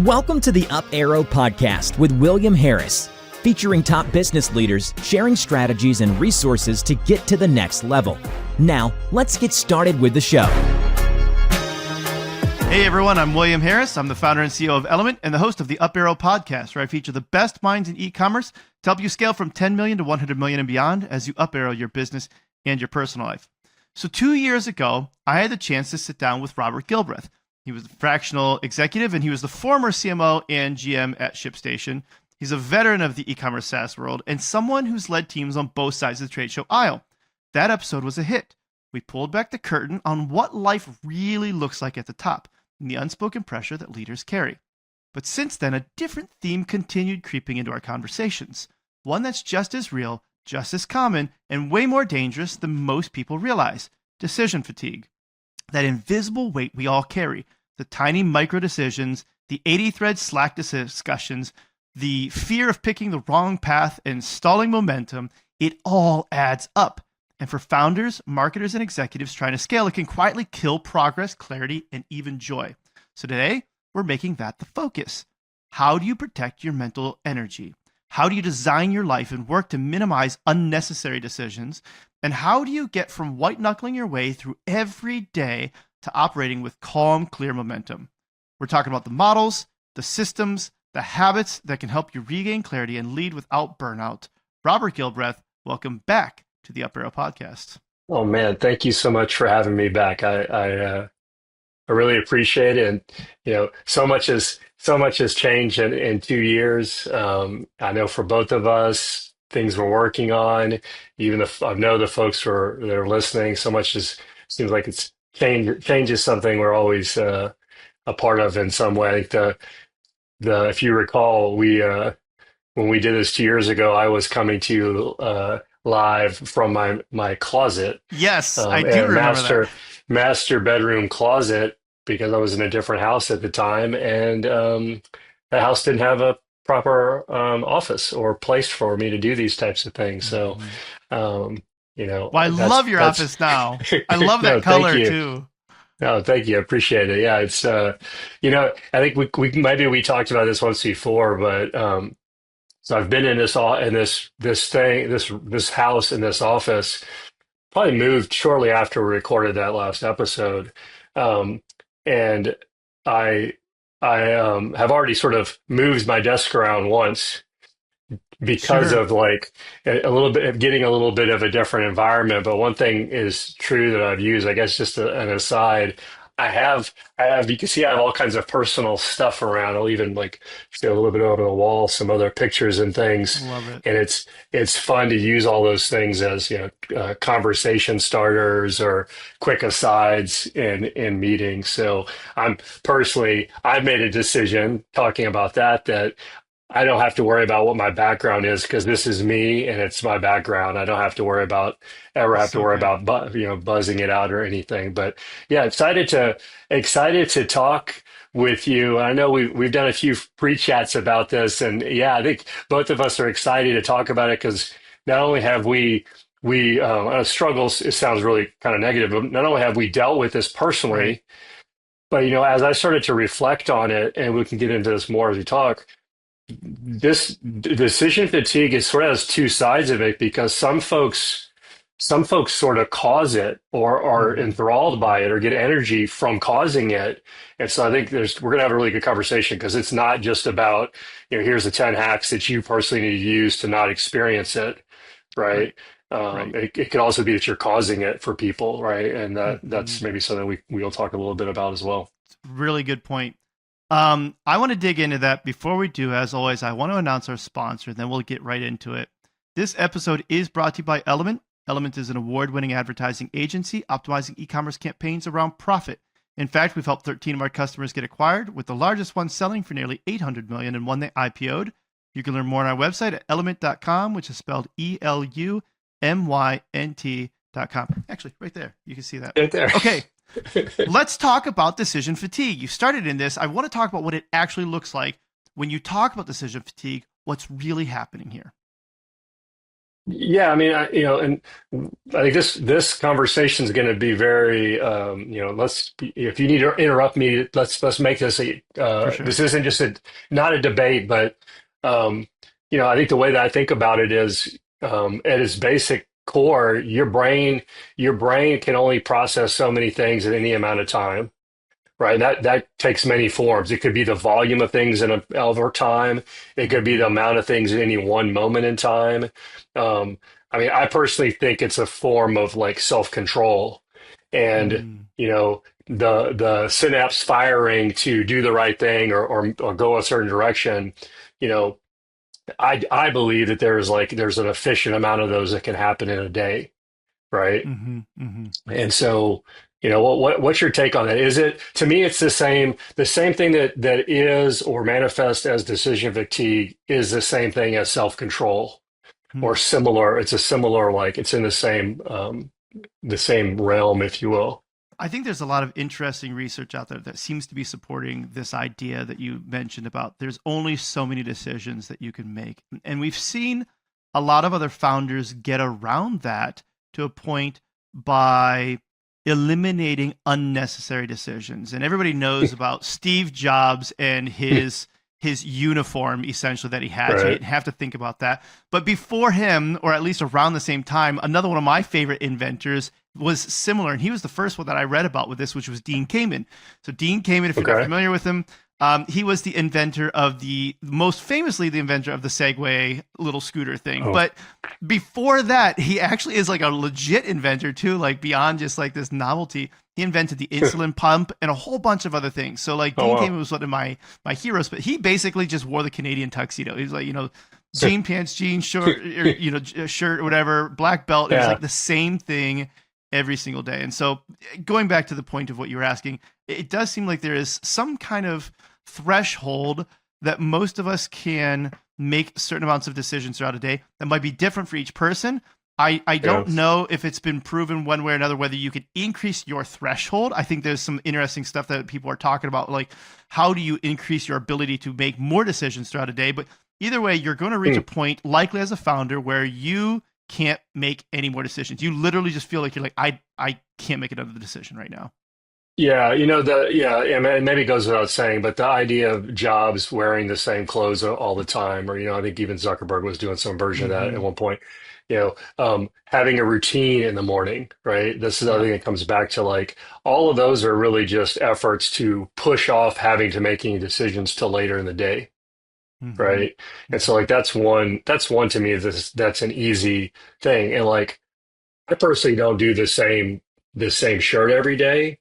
Welcome to the Up Arrow Podcast with William Harris, featuring top business leaders sharing strategies and resources to get to the next level. Now, let's get started with the show. Hey everyone, I'm William Harris. I'm the founder and CEO of Element and the host of the Up Arrow Podcast, where I feature the best minds in e-commerce to help you scale from 10 million to 100 million and beyond as you up arrow your business and your personal life. So 2 years ago, I had the chance to sit down with Rivur Gilbreath. He was a fractional executive and he was the former CMO and GM at ShipStation. He's a veteran of the e-commerce SaaS world and someone who's led teams on both sides of the trade show aisle. That episode was a hit. We pulled back the curtain on what life really looks like at the top and the unspoken pressure that leaders carry. But since then, a different theme continued creeping into our conversations. One that's just as real, just as common, and way more dangerous than most people realize: decision fatigue. That invisible weight we all carry, the tiny micro decisions, the 80-thread Slack discussions, the fear of picking the wrong path and stalling momentum, it all adds up. And for founders, marketers, and executives trying to scale, it can quietly kill progress, clarity, and even joy. So today, we're making that the focus. How do you protect your mental energy? How do you design your life and work to minimize unnecessary decisions? And how do you get from white-knuckling your way through every day to operating with calm, clear momentum? We're talking about the models, the systems, the habits that can help you regain clarity and lead without burnout. Rivur Gilbreath, welcome back to the Up Arrow Podcast. Oh man, thank you so much for having me back. I really appreciate it. And so much has changed in 2 years. I know for both of us, things we're working on. Even if I know the folks that are listening, so much seems like it's changes something we're always a part of in some way. If you recall, when we did this 2 years ago, I was coming to you live from my closet. Yes, I do remember that. Master bedroom closet, because I was in a different house at the time, and the house didn't have a proper office or place for me to do these types of things. So, well, I love your office now. I love that color too. No, thank you. I appreciate it. Yeah, it's I think we maybe we talked about this once before, but so I've been in this house in this office. Probably moved shortly after we recorded that last episode, and I have already sort of moved my desk around once because of like a little bit of getting a little bit of a different environment. But one thing is true that I've used, I guess, just an aside. I have, you can see I have all kinds of personal stuff around. I'll even like show a little bit over the wall, some other pictures and things. Love it. And it's fun to use all those things as, conversation starters or quick asides in meetings. So I've made a decision talking about that I don't have to worry about what my background is, because this is me and it's my background. I don't have to worry about buzzing it out or anything. But yeah, excited to talk with you. I know we've done a few pre-chats about this, and yeah, I think both of us are excited to talk about it, because not only have we struggles, it sounds really kind of negative, but not only have we dealt with this personally, but as I started to reflect on it, and we can get into this more as we talk, this decision fatigue is sort of has two sides of it, because some folks sort of cause it or are enthralled by it or get energy from causing it. And so I think we're going to have a really good conversation, because it's not just about, here's the 10 hacks that you personally need to use to not experience it. Right. It could also be that you're causing it for people. Right. And that's maybe something we'll talk a little bit about as well. Really good point. I want to dig into that. Before we do, as always, I want to announce our sponsor, then we'll get right into it. This episode is brought to you by Element. Element is an award-winning advertising agency optimizing e-commerce campaigns around profit. In fact, we've helped 13 of our customers get acquired, with the largest one selling for nearly $800 million and one they IPO'd. You can learn more on our website at element.com, which is spelled ELUMYNT.com. Actually, right there. You can see that. Right there. Okay. Let's talk about decision fatigue. You started in this. I want to talk about what it actually looks like when you talk about decision fatigue, what's really happening here. Yeah, I mean, and I think this conversation is going to be very, if you need to interrupt me, let's make this For sure. this isn't just not a debate, but um, I think the way that I think about it is, at its basic core, your brain can only process so many things at any amount of time. Right. That takes many forms. It could be the volume of things over time. It could be the Hmm. amount of things at any one moment in time. Um, I mean, I personally think it's a form of like self-control, and Mm. the synapse firing to do the right thing or go a certain direction. You know, I believe that there's an efficient amount of those that can happen in a day. Right. Hmm. Hmm. And so, what's your take on that? Is it, to me, it's the same thing that is or manifests as decision fatigue is the same thing as self-control or similar. It's a similar, like it's in the same realm, if you will. I think there's a lot of interesting research out there that seems to be supporting this idea that you mentioned about there's only so many decisions that you can make. And we've seen a lot of other founders get around that to a point by eliminating unnecessary decisions. And everybody knows about Steve Jobs and his uniform essentially that he had. So you Right. didn't have to think about that. But before him, or at least around the same time, another one of my favorite inventors was similar, and he was the first one that I read about with this, which was Dean Kamen. So Dean Kamen, if you're not Okay. familiar with him, he was the inventor of most famously the inventor of the Segway little scooter thing. Oh, But before that, he actually is like a legit inventor too, like beyond just like this novelty. He invented the insulin pump and a whole bunch of other things. So like oh Dean wow. Kamen was one of my heroes, but he basically just wore the Canadian tuxedo. He was like, jean pants, jean short, or, shirt or whatever, black belt. It was Yeah. like the same thing every single day. And so going back to the point of what you were asking, it does seem like there is some kind of threshold that most of us can make certain amounts of decisions throughout a day that might be different for each person. I Yeah. don't know if it's been proven one way or another whether you could increase your threshold. I think there's some interesting stuff that people are talking about, like how do you increase your ability to make more decisions throughout a day. But either way, you're going to reach Hmm. a point, likely as a founder, where you can't make any more decisions. You literally just feel like you're like, I can't make another decision right now. Yeah, and maybe it goes without saying, but the idea of Jobs wearing the same clothes all the time, or I think even Zuckerberg was doing some version of that Mm-hmm. at one point. Having a routine in the morning, right? This is the other Yeah. thing that comes back to, like, all of those are really just efforts to push off having to make any decisions till later in the day, Mm-hmm. right? And so, Mm-hmm. like, that's one to me. That's an easy thing, and like I personally don't do the same shirt every day.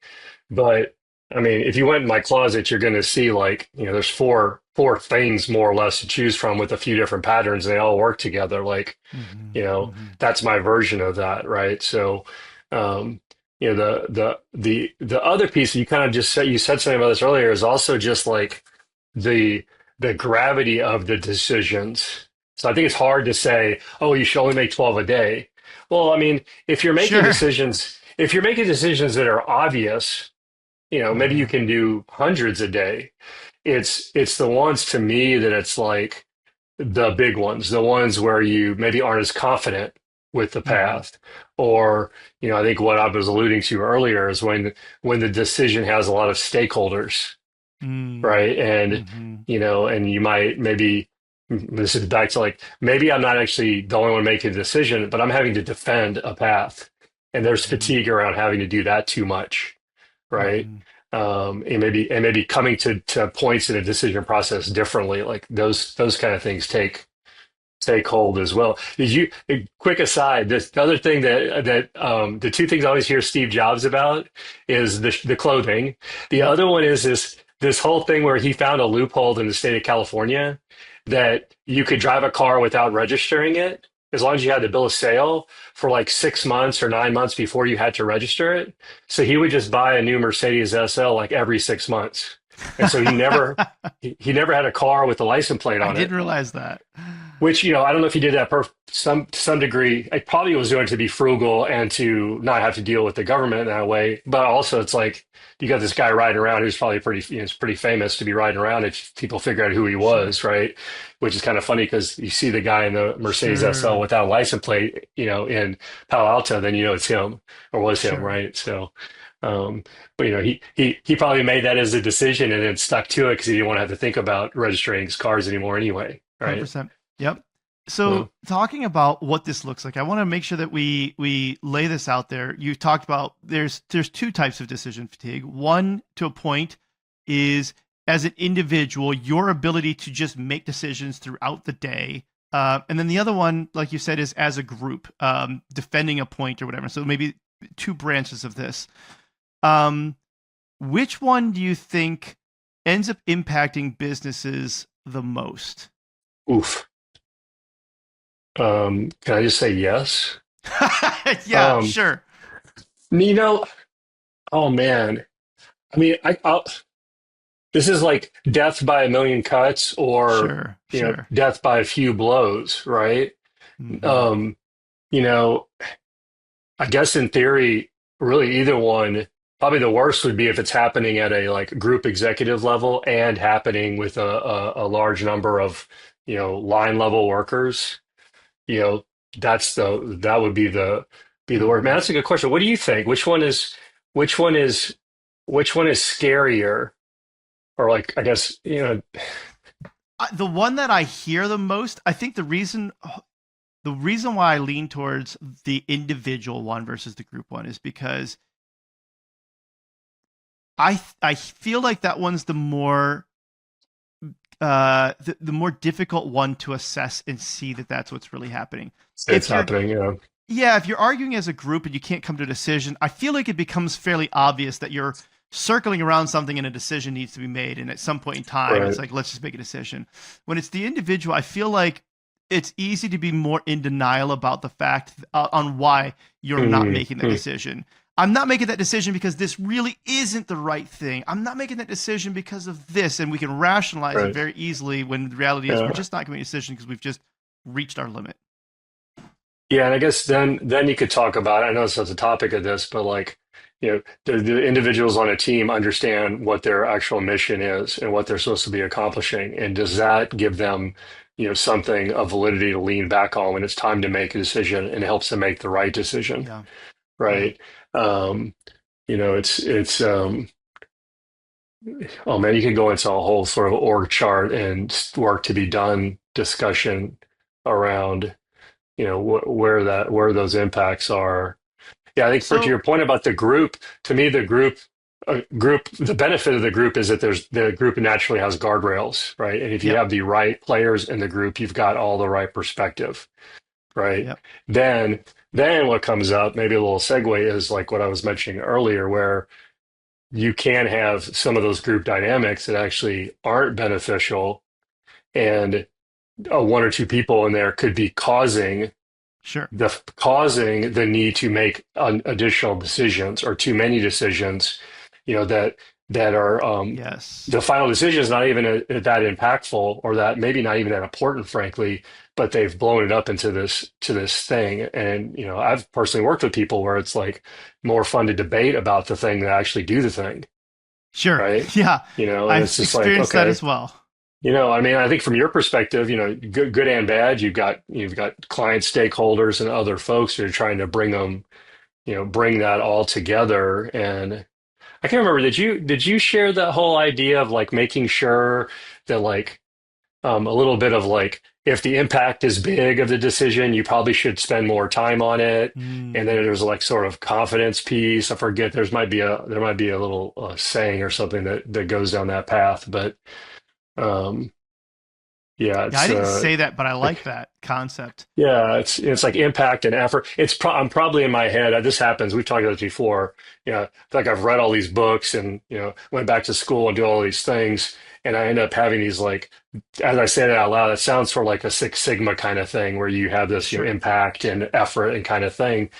But I mean, if you went in my closet, you're going to see, like, there's four things more or less to choose from with a few different patterns. And they all work together. Like, Mm-hmm. Mm-hmm. that's my version of that, right? So, um, the other piece you kind of just said, you said something about this earlier, is also just like the the gravity of the decisions. So I think it's hard to say, oh, you should only make 12 a day. Well, I mean, Sure. if you're making decisions that are obvious, maybe you Uh-huh. can do hundreds a day. It's the ones, to me, that it's like the big ones, the ones where you maybe aren't as confident with the Mm-hmm. path. Or, I think what I was alluding to earlier is when the decision has a lot of stakeholders, right? And Mm-hmm. and you might maybe, this is back to, like, maybe I'm not actually the only one making the decision, but I'm having to defend a path, and there's Mm-hmm. fatigue around having to do that too much, right? Mm-hmm. And maybe coming to points in a decision process differently, like those kind of things take hold as well. Did you? A quick aside, this the other thing the two things I always hear Steve Jobs about is the clothing. The Yep. other one is this whole thing where he found a loophole in the state of California that you could drive a car without registering it as long as you had the bill of sale for like 6 months or 9 months before you had to register it. So he would just buy a new Mercedes SL like every 6 months. And so he never had a car with a license plate I on didn't it. realize that. Which, I don't know if he did that to some degree. I probably was doing it to be frugal and to not have to deal with the government in that way. But also, it's like you got this guy riding around who's probably it's pretty famous to be riding around if people figure out who he Sure. was, right? Which is kind of funny because you see the guy in the Mercedes SL Sure. without a license plate, in Palo Alto, then you know it's him or was him, Sure. right? So, um, but he probably made that as a decision and then stuck to it because he didn't want to have to think about registering his cars anymore anyway, right? 100%. Yep. So, So talking about what this looks like, I want to make sure that we lay this out there. You talked about there's two types of decision fatigue. One, to a point, is as an individual, your ability to just make decisions throughout the day. And then the other one, like you said, is as a group, defending a point or whatever. So maybe two branches of this. Which one do you think ends up impacting businesses the most? oof. Can I just say yes? Yeah, Um, sure. you know, oh man. I mean, this is like death by a million cuts or, Sure, sure. death by a few blows, right? Hmm. Um, you know, I guess in theory, really either one, probably the worst would be if it's happening at a like group executive level and happening with a large number of, line level workers. You know, that would be the word. Man, Hmm. that's a good question. What do you think? Which one is which one is scarier? Or like, I guess, The one that I hear the most, I think the reason why I lean towards the individual one versus the group one is because I feel like that one's the more difficult one to assess and see that that's what's really happening. it's If you're happening, Yeah, if you're arguing as a group and you can't come to a decision, I feel like it becomes fairly obvious that you're circling around something and a decision needs to be made. And at some point in time, it's right. like, let's just make a decision. When it's the individual, I feel like it's easy to be more in denial about the fact on why you're not making that Mm-hmm. decision. I'm not making that decision because this really isn't the right thing. I'm not making that decision because of this. And we can rationalize it Right. very easily when the reality is we're Yeah. just not making a decision because we've just reached our limit. Yeah, and I guess then you could talk about, I know it's not the topic of this, but like, the individuals on a team understand what their actual mission is and what they're supposed to be accomplishing. And does that give them, something of validity to lean back on when it's time to make a decision and it helps them make the right decision, Yeah. Yeah. right? Um, it's oh man, you could go into a whole sort of org chart and work to be done discussion around, where those impacts are. Yeah, I think to So, your point about the group, to me, the benefit of the group is that the group naturally has guardrails, right? And if you yep. have the right players in the group, you've got all the right perspective, right? Yep. Then, then what comes up, maybe a little segue is like what I was mentioning earlier, where you can have some of those group dynamics that actually aren't beneficial, and one or two people in there could be Sure. causing the need to make additional decisions or too many decisions, that are Yes. the final decision is not even that impactful or that maybe not even that important, frankly, but they've blown it up into this thing. And I've personally worked with people where it's like more fun to debate about the thing than actually do the thing, Sure. right? Yeah. And I've it's just like, experienced that okay. as well. I mean, I think from your perspective, good and bad, you've got client stakeholders and other folks who are trying to bring that all together. And I can't remember, did you share that whole idea of like making sure that like a little bit of like if the impact is big of the decision, you probably should spend more time on it. And then Mm. there's like sort of confidence piece. I forget there might be a little saying or something that goes down that path, but um yeah, Yeah, I it's didn't say that, but I like like that concept. yeah, it's like impact and effort. I'm probably in my head. This happens. We've talked about this before. I feel like I've read all these books and went back to school and do all these things, and I end up having these like, as I say it out loud, it sounds sort of like a Six Sigma kind of thing where you have this Sure. impact and effort and kind of thing.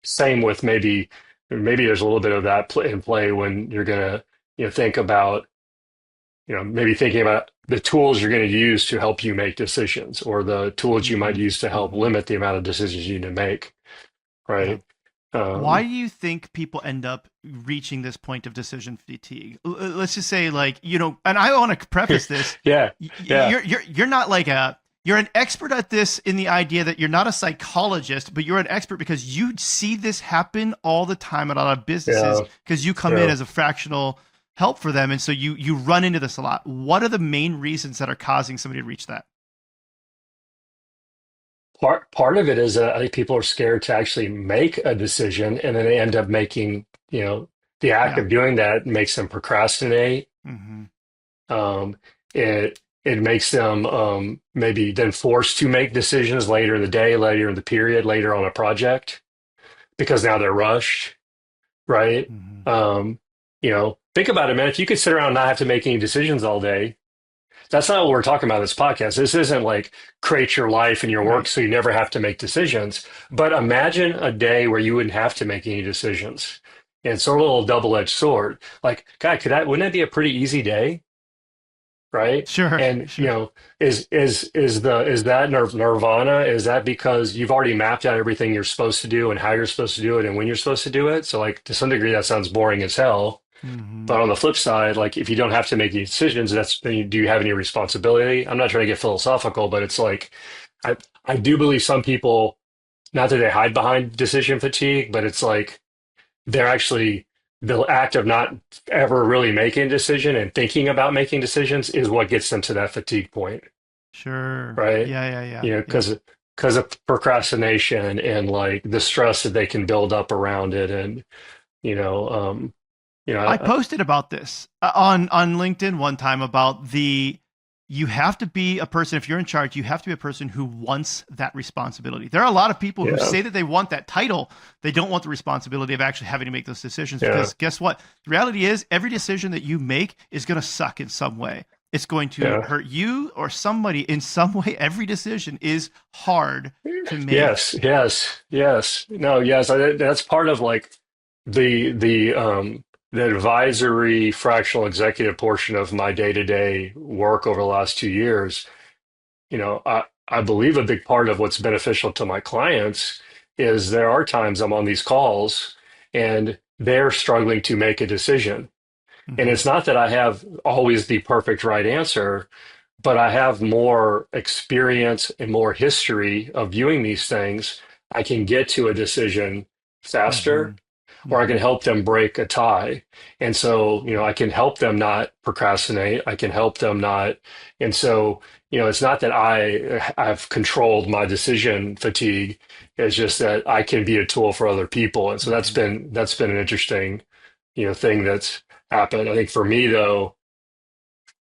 Same with maybe there's a little bit of that in play when you're gonna think about maybe thinking about the tools you're going to use to help you make decisions, or the tools you might Hmm. use to help Hmm. limit the amount of decisions you need to make, Yeah. right? Why Um, do you think people end up reaching this point of decision fatigue? Let's just say, like, and I want to preface this. yeah, yeah, You're not like you're an expert at this in the idea that you're not a psychologist, but you're an expert because you see this happen all the time at a lot of businesses yeah, because you come in yeah. as a fractional help for them, and so you run into this a lot. What are the main reasons that are causing somebody to reach that? Part of it is I think people are scared to actually make a decision, and then they end up making, the act Yeah. of doing that makes them procrastinate. Hmm. Um, it makes them maybe then forced to make decisions later in the day, later in the period, later on a project because now they're rushed, right? Hmm. Um, think about it, man. If you could sit around and not have to make any decisions all day, that's not what we're talking about in this podcast. This isn't like create your life and your work Right. so you never have to make decisions. But imagine a day where you wouldn't have to make any decisions. And it's sort of a little double-edged sword. Like, God, wouldn't that be a pretty easy day? Right? Sure. And Sure. is that nirvana? Is that because you've already mapped out everything you're supposed to do and how you're supposed to do it and when you're supposed to do it? So like to some degree that sounds boring as hell. Hmm. But on the flip side, like if you don't have to make any decisions, do you have any responsibility? I'm not trying to get philosophical, but it's like I I do believe some people, not that they hide behind decision fatigue, but it's like they're actually the act of not ever really making a decision and thinking about making decisions is what gets them to that fatigue point, Sure. right? Yeah. Yeah. Yeah. Yeah. Because of procrastination and like the stress that they can build up around it, and you know, um, I I, posted about this on LinkedIn one time about you have to be a person, if you're in charge, you have to be a person who wants that responsibility. There are a lot of people who yeah, say that they want that title. They don't want the responsibility of actually having to make those decisions yeah, because guess what? The reality is every decision that you make is going to suck in some way. It's going to yeah. hurt you or somebody in some way. Every decision is hard to make. Yes, yes, yes. No, yes. That's part of like the advisory fractional executive portion of my day-to-day work over the last 2 years. I believe a big part of what's beneficial to my clients is there are times I'm on these calls and they're struggling to make a decision. And Hmm. it's not that I have always the perfect right answer, but I have more experience and more history of viewing these things. I can get to a decision faster, Hmm. or I can Hmm. help them break a tie. And so, I can help them not procrastinate. I can help them not. And so, it's not that I've controlled my decision fatigue. It's just that I can be a tool for other people. And so Hmm. that's been an interesting, thing that's happened. I think for me though,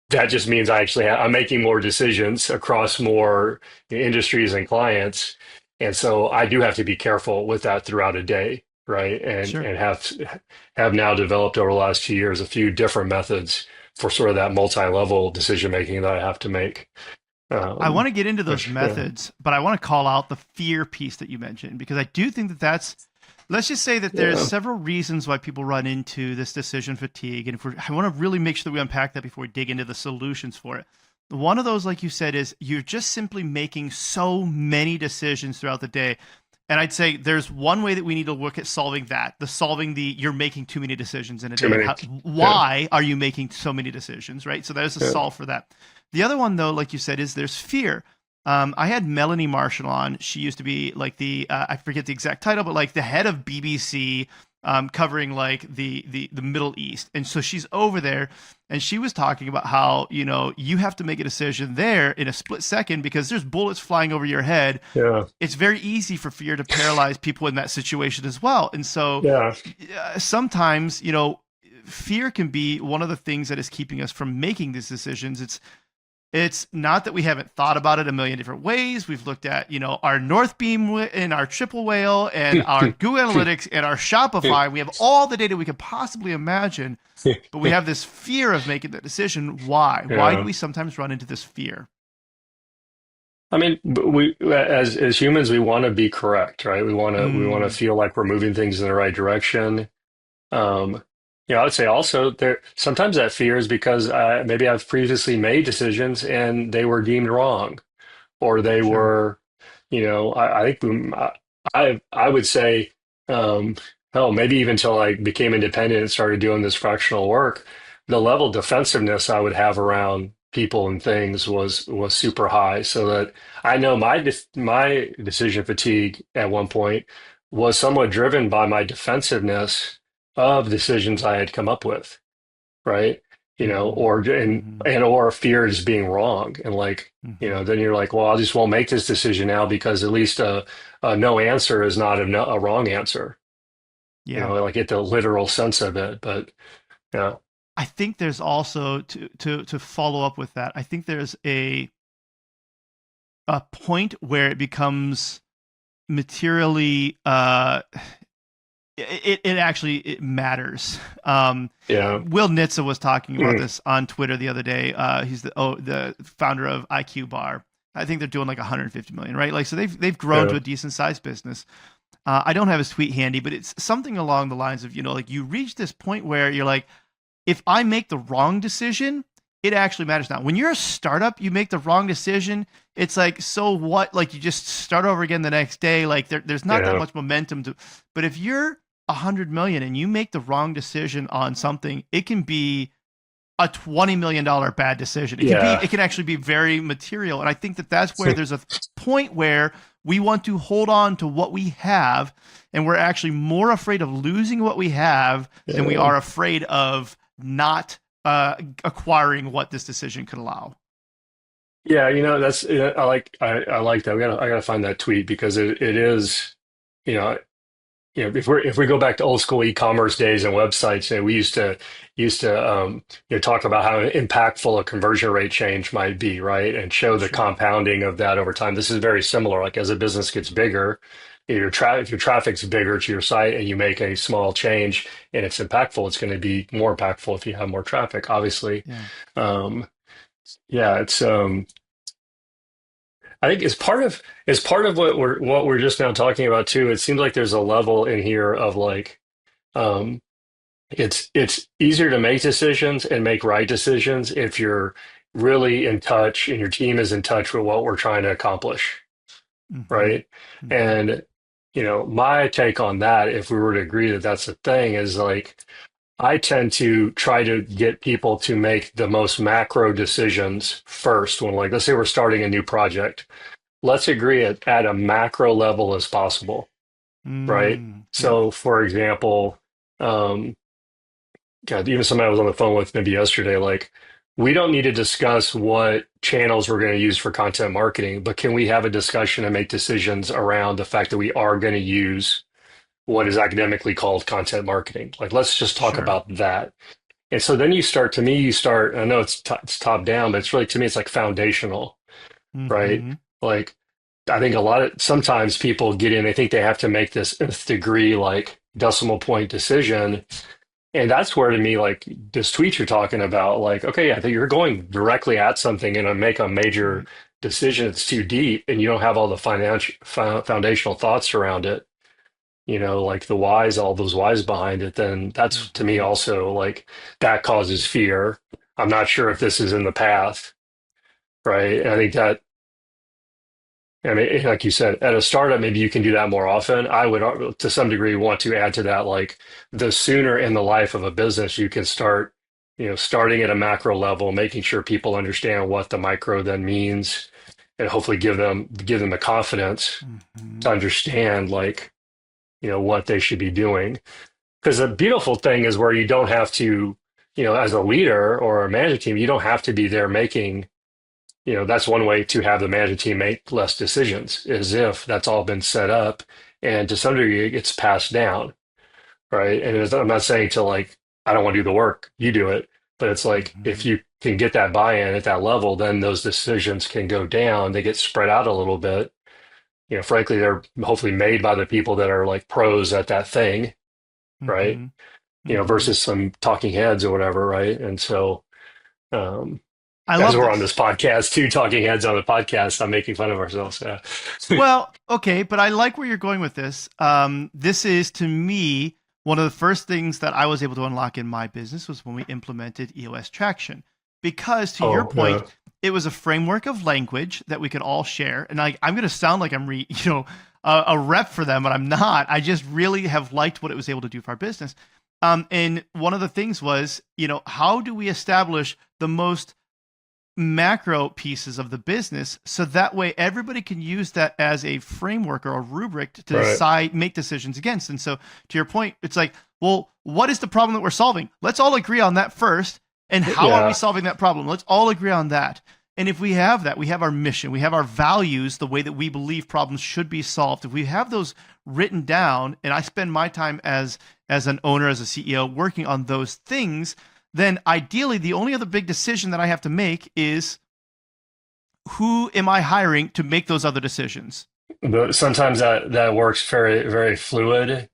that just means I'm making more decisions across more industries and clients, and so I do have to be careful with that throughout a day, right? Sure. And have now developed over the last 2 years a few different methods for sort of that multi-level decision making that I have to make. I want Um, to get into those which, yeah, methods, but I want to call out the fear piece that you mentioned because I do think that let's just say that there's yeah, several reasons why people run into this decision fatigue. And I want to really make sure that we unpack that before we dig into the solutions for it. One of those, like you said, is you're just simply making so many decisions throughout the day. And I'd say there's one way that we need to look at solving that. You're making too many decisions in a too day. And many. Yeah, why are you making so many decisions, right? So there's a yeah, solve for that. The other one, though, like you said, is there's fear. I had Melanie Marshall on. She used to be like I forget the exact title, but like the head of BBC, covering like the Middle East. And so she's over there, and she was talking about how you have to make a decision there in a split second because there's bullets flying over your head. yeah, It's very easy for fear to paralyze people in that situation as well. And so yeah, sometimes fear can be one of the things that is keeping us from making these decisions. It's not that we haven't thought about it a million different ways. We've looked at, our North Beam and our Triple Whale and our Google Analytics and our Shopify. We have all the data we could possibly imagine, but we have this fear of making that decision. Why? Why do yeah. we sometimes run into this fear? I mean, we as humans, we want to be correct, right? We want to Mm, feel like we're moving things in the right direction. I would say also there sometimes that fear is because maybe I've previously made decisions and they were deemed wrong, or they Sure. were, I think I would say, um, hell, maybe even until I became independent and started doing this fractional work, the level of defensiveness I would have around people and things was super high. So that I know my decision fatigue at one point was somewhat driven by my defensiveness of decisions I had come up with, right? Hmm. Or Hmm. or fear is being wrong, and like, Hmm. then you're like, well, I just won't make this decision now because at least a no answer is not a, no, a wrong answer. Yeah. Like get the literal sense of it, but yeah, I think there's also to follow up with that. I think there's a point where it becomes materially it actually it matters. yeah, Will Nitze was talking about mm, this on Twitter the other day. He's the founder of IQ Bar. I think they're doing like 150 million, right? Like so they've grown to yeah, a decent sized business. I don't have his tweet handy, but it's something along the lines of like you reach this point where you're like, if I make the wrong decision, it actually matters now. When you're a startup, you make the wrong decision. It's like, so what? Like you just start over again the next day. Like there's not that yeah, much momentum to. But if you're 100 million and you make the wrong decision on something, it can be a $20 million bad decision. yeah, It can actually be very material. And I think that that's where there's a point where we want to hold on to what we have, and we're actually more afraid of losing what we have than we yeah. are afraid of not acquiring what this decision could allow. Yeah, that's I like that. I gotta find that tweet because it is, you know, if we go back to old school e-commerce days and websites, we used to talk about how impactful a conversion rate change might be, right? And show the Sure. compounding of that over time. This is very similar. Like as a business gets bigger, if your traffic's bigger to your site and you make a small change and it's impactful, it's going to be more impactful if you have more traffic, obviously. Yeah. Um, yeah, it's I think as part of what we're just now talking about too. It seems like there's a level in here of like um, it's easier to make decisions and make right decisions if you're really in touch and your team is in touch with what we're trying to accomplish, Hmm. right? Hmm. And my take on that, if we were to agree that that's a thing, is like I tend to try to get people to make the most macro decisions first. When like let's say we're starting a new project, let's agree at a macro level as possible, right? Mm. Yep. So, for example, um, God, even somebody I was on the phone with maybe yesterday, like, we don't need to discuss what channels we're going to use for content marketing, but can we have a discussion and make decisions around the fact that we are going to use what is academically called content marketing? Like, let's just talk Sure. about that. And so then to me, I know it's top down, but it's really, to me, it's like foundational, right? Hmm. Like, I think sometimes people get in, they think they have to make this nth degree, like decimal point decision. And that's where to me, like this tweet you're talking about, like, okay, I think you're going directly at something and make a major Right. decision. It's too deep and you don't have all the foundational thoughts around it, like the whys, all those whys behind it. Then that's to me Hmm. also like that causes fear. I'm not sure if this is in the path, right? And I think that I mean, like you said, at a startup, maybe you can do that more often. I would, to some degree, want to add to that, like the sooner in the life of a business you can start, starting at a macro level, making sure people understand what the micro then means, and hopefully give them the confidence Hmm. to understand, like, what they should be doing. Because the beautiful thing is where you don't have to, as a leader or a management team, you don't have to be there making that's one way to have the management team make less decisions, is if that's all been set up and to some degree it gets passed down, right? And I'm not saying to like, I don't want to do the work, you do it. But it's like, if Hmm. you can get that buy-in at that level, then those decisions can go down. They get spread out a little bit. Frankly, they're hopefully made by the people that are like pros at that thing, right? Hmm. Hmm. Versus some talking heads or whatever, right? And so, um, I as love we're on this. this podcast, two talking heads on the podcast, I'm making fun of ourselves. Yeah. Well, okay, but I like where you're going with this. This is to me one of the first things that I was able to unlock in my business was when we implemented EOS traction. Because to your point, it was a framework of language that we could all share. And I'm going to sound like I'm a rep for them, but I'm not. I just really have liked what it was able to do for our business. And one of the things was, how do we establish the most macro pieces of the business so that way everybody can use that as a framework or a rubric to decide, make decisions against. And so to your point, it's like, well, what is the problem that we're solving? Let's all agree on that first. And how are we solving that problem? Let's all agree on that. And if we have that, we have our mission, we have our values, the way that we believe problems should be solved. If we have those written down, and I spend my time as an owner, as a CEO, working on those things, then ideally the only other big decision that I have to make is who am I hiring to make those other decisions? But sometimes that works very, very fluid.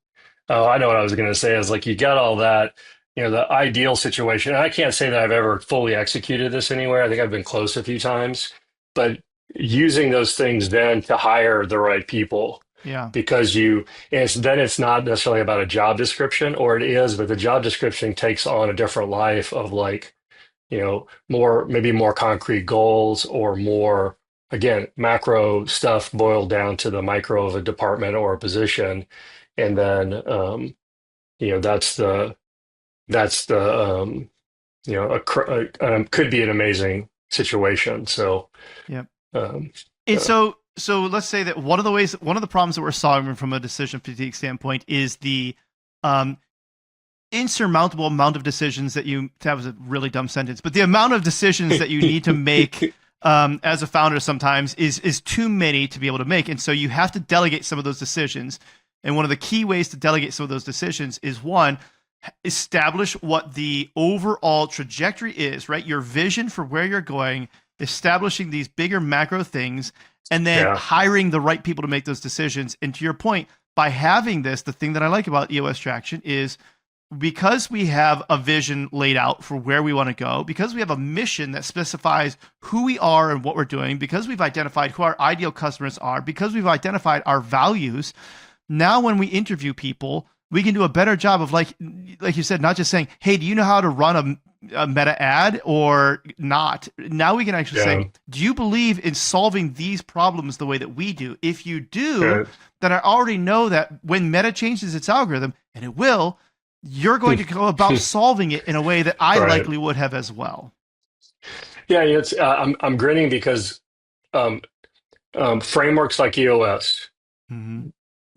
Oh, I know what I was going to say is like, you got all that, the ideal situation. And I can't say that I've ever fully executed this anywhere. I think I've been close a few times, but using those things then to hire the right people. Yeah. Because it's not necessarily about a job description, or it is, but the job description takes on a different life of like, maybe more concrete goals or more, again, macro stuff boiled down to the micro of a department or a position. And then, could be an amazing situation. So, yeah. And so let's say that one of the problems that we're solving from a decision fatigue standpoint is the insurmountable amount of decisions that was a really dumb sentence, but the amount of decisions that you need to make as a founder sometimes is too many to be able to make. And so you have to delegate some of those decisions. And one of the key ways to delegate some of those decisions is, one, establish what the overall trajectory is, right? Your vision for where you're going, establishing these bigger macro things, and then hiring the right people to make those decisions. And to your point, by having this, the thing that I like about EOS Traction is because we have a vision laid out for where we want to go, because we have a mission that specifies who we are and what we're doing, because we've identified who our ideal customers are, because we've identified our values, now when we interview people, we can do a better job of, like you said, not just saying, hey, do you know how to run a meta ad or not? Now we can actually say, do you believe in solving these problems the way that we do? If you do, then I already know that when Meta changes its algorithm, and it will, you're going to go about solving it in a way that I likely would have as well. Yeah, it's I'm grinning because frameworks like EOS,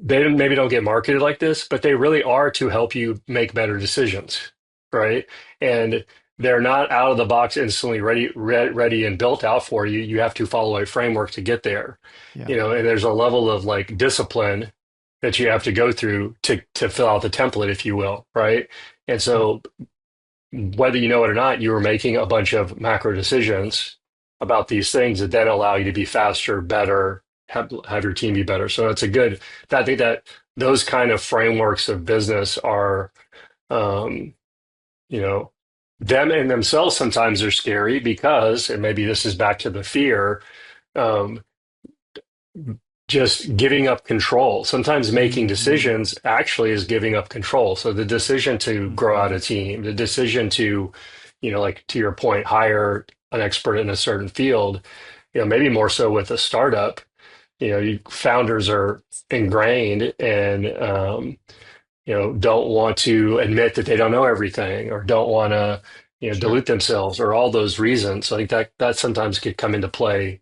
they maybe don't get marketed like this, but they really are to help you make better decisions, right? And they're not out of the box instantly ready and built out for you. You have to follow a framework to get there, and there's a level of like discipline that you have to go through to fill out the template, if you will, right? And so whether you know it or not, you were making a bunch of macro decisions about these things that then allow you to be faster, better, have your team be better. So it's I think that those kind of frameworks of business are, them in themselves sometimes are scary because, and maybe this is back to the fear, just giving up control. Sometimes making decisions actually is giving up control. So the decision to grow out a team, the decision to, like to your point, hire an expert in a certain field, maybe more so with a startup, founders are ingrained and, don't want to admit that they don't know everything or don't want to, dilute themselves or all those reasons. So I think that sometimes could come into play.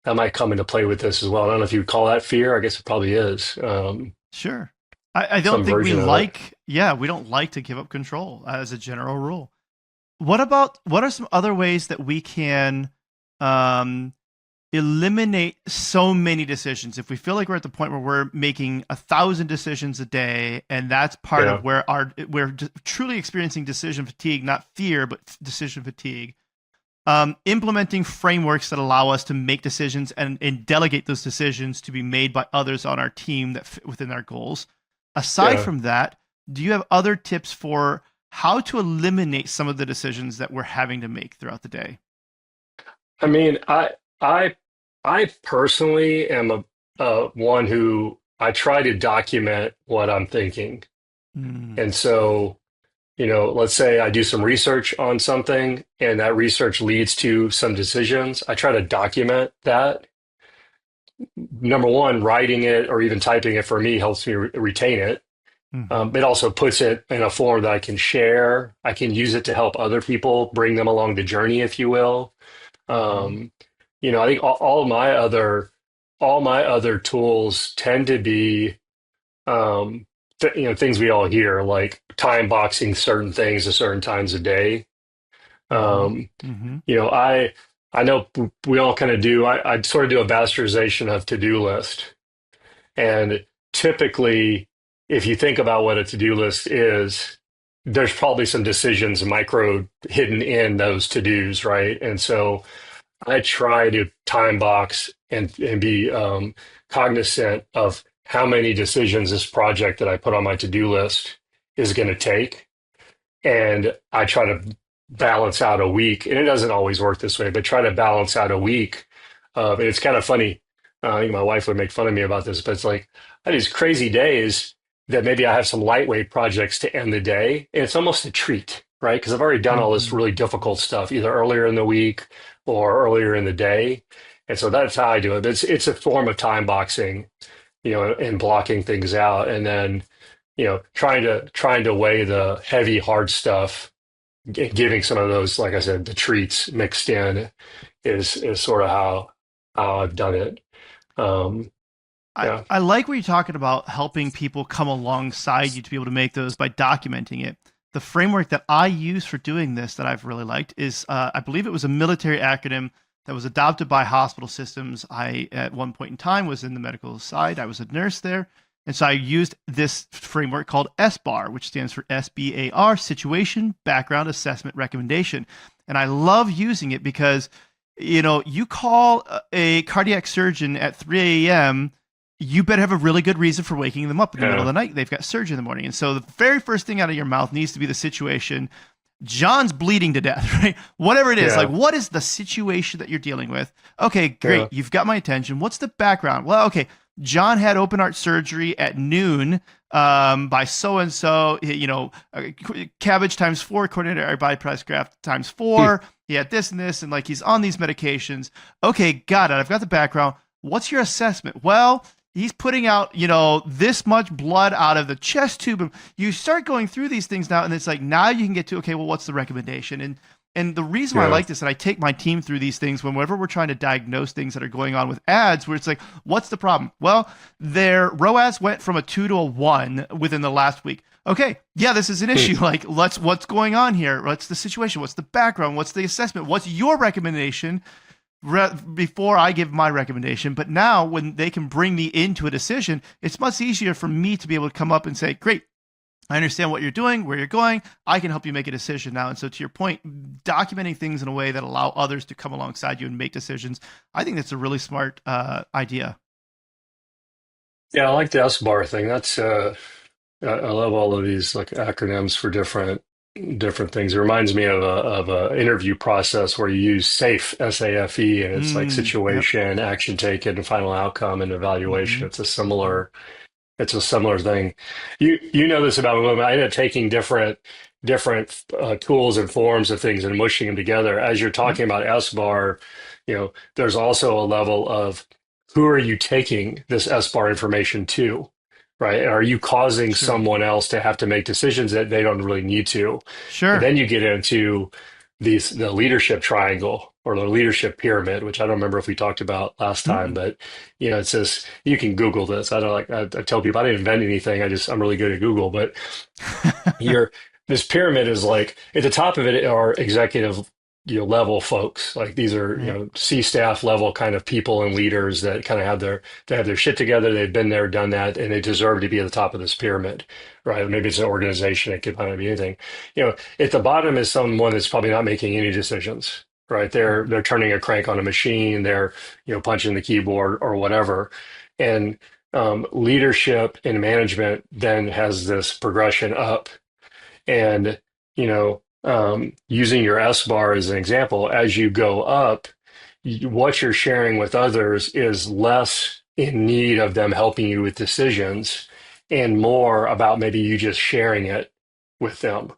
That might come into play with this as well. I don't know if you would call that fear. I guess it probably is. Sure. I don't think we don't like to give up control as a general rule. What are some other ways that we can eliminate so many decisions? If we feel like we're at the point where we're making 1,000 decisions a day, and that's part of where we're truly experiencing decision fatigue, not fear, but decision fatigue. Implementing frameworks that allow us to make decisions and delegate those decisions to be made by others on our team that fit within our goals. Aside from that, do you have other tips for how to eliminate some of the decisions that we're having to make throughout the day? I mean, I personally am a one who I try to document what I'm thinking, Mm. And so, let's say I do some research on something and that research leads to some decisions. I try to document that. Number one, writing it or even typing it for me helps me retain it. Hmm. It also puts it in a form that I can share. I can use it to help other people, bring them along the journey, if you will. Hmm. Um, I think all my other tools tend to be, things we all hear, like time boxing certain things at certain times of day. Hmm. Um, Hmm. I know we all kind of do. I sort of do a bastardization of to-do list. And typically, if you think about what a to-do list is, there's probably some decisions micro hidden in those to-dos, right? And so I try to time box and be cognizant of how many decisions this project that I put on my to-do list is going to take. And I try to balance out a week, and it doesn't always work this way, but try to balance out a week of, and it's kind of funny. I think my wife would make fun of me about this, but it's like I have these crazy days that maybe I have some lightweight projects to end the day, and it's almost a treat, right? Because I've already done all this Hmm. really difficult stuff, either earlier in the week or earlier in the day. And so that's how I do it. It's a form of time boxing, and blocking things out, and then trying to weigh the heavy hard stuff, giving some of those, like I said, the treats mixed in is sort of how I've done it. Um, yeah, I like what you're talking about helping people come alongside you to be able to make those by documenting it. The framework that I use for doing this that I've really liked is I believe it was a military acronym that was adopted by hospital systems. I, at one point in time, was in the medical side, I was a nurse there. And so I used this framework called SBAR, which stands for SBAR, Situation, Background, Assessment, Recommendation. And I love using it because, you call a cardiac surgeon at 3 a.m., you better have a really good reason for waking them up in the middle of yeah, the night. They've got surgery in the morning. And so the very first thing out of your mouth needs to be the situation. John's bleeding to death, right? Whatever it is, like yeah, what is the situation that you're dealing with? Okay, great. yeah. You've got my attention. What's the background? Well, okay, John had open heart surgery at noon by so and so. Cabbage times four, coronary bypass graft times Hmm. four. He had this and this, and like he's on these medications. Okay, got it. I've got the background. What's your assessment? Well, he's putting out, this much blood out of the chest tube. And you start going through these things now, and it's like now you can get to, okay, well, what's the recommendation? And the reason why I Yeah, like this, and I take my team through these things whenever we're trying to diagnose things that are going on with ads, where it's like, what's the problem? Well, their ROAS went from a 2 to a 1 within the last week. Okay, yeah, this is an Hmm. issue. Like, what's going on here? What's the situation? What's the background? What's the assessment? What's your recommendation? Before I give my recommendation. But now, when they can bring me into a decision, it's much easier for me to be able to come up and say, great, I understand what you're doing, where you're going. I can help you make a decision now. And so, to your point, documenting things in a way that allow others to come alongside you and make decisions, I think that's a really smart idea. yeah. I like the SBAR thing. That's I love all of these like acronyms for different things. It reminds me of a interview process where you use SAFE, SAFE, and it's like Yep. situation, action taken, final outcome, and evaluation. Hmm. Hmm. It's a similar thing. You know this about me. I ended up taking different tools and forms of things and mushing them together. As you're Yep. talking about SBAR, there's also a level of who are you taking this SBAR information to, right? Are you causing Sure. someone else to have to make decisions that they don't really need to? And Sure. then you get into the leadership triangle or the leadership pyramid, which I don't remember if we talked about last time, Mm-mm. but it says you can Google this. I don't like I tell people I didn't invent anything. I'm really good at Google, but you're this pyramid is like at the top of it are executive level folks. Like these are Right. C staff level kind of people and leaders that kind of have their shit together. They've been there, done that, and they deserve to be at the top of this pyramid, right? Maybe it's an organization. It could kind of be anything. At the bottom is someone that's probably not making any decisions. Right, Hmm. they're turning a crank on a machine, they're punching the keyboard or whatever, and leadership and management then has this progression up, and using your S bar as an example, as you go up, what you're sharing with others is less in need of them helping you with decisions, and more about maybe you just sharing it with them,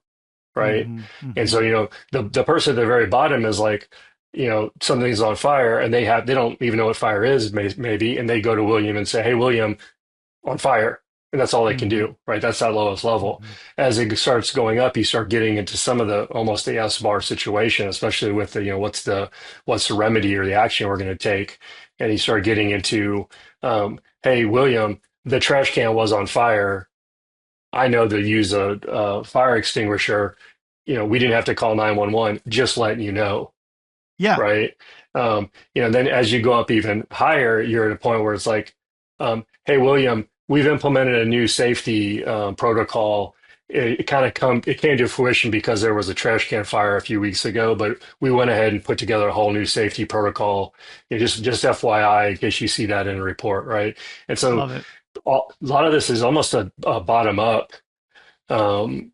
right? Mm-hmm. And Mm-hmm. so, the person at the very bottom is like, something's on fire, and they don't even know what fire is, maybe, and they go to William and say, "Hey, William, on fire." And that's all they can Mm-hmm. do, right? That's that lowest level. Mm-hmm. As it starts going up, you start getting into some of the almost the SBAR situation, especially with the, what's the remedy or the action we're going to take. And you start getting into, hey, William, the trash can was on fire. I know to use a fire extinguisher. We didn't have to call 911, just letting you know, Yeah. right? Then as you go up even higher, you're at a point where it's like, hey, William, we've implemented a new safety protocol. It came to fruition because there was a trash can fire a few weeks ago, but we went ahead and put together a whole new safety protocol. Just FYI, in case you see that in a report, right? And so Love it. a lot of this is almost a bottom up. And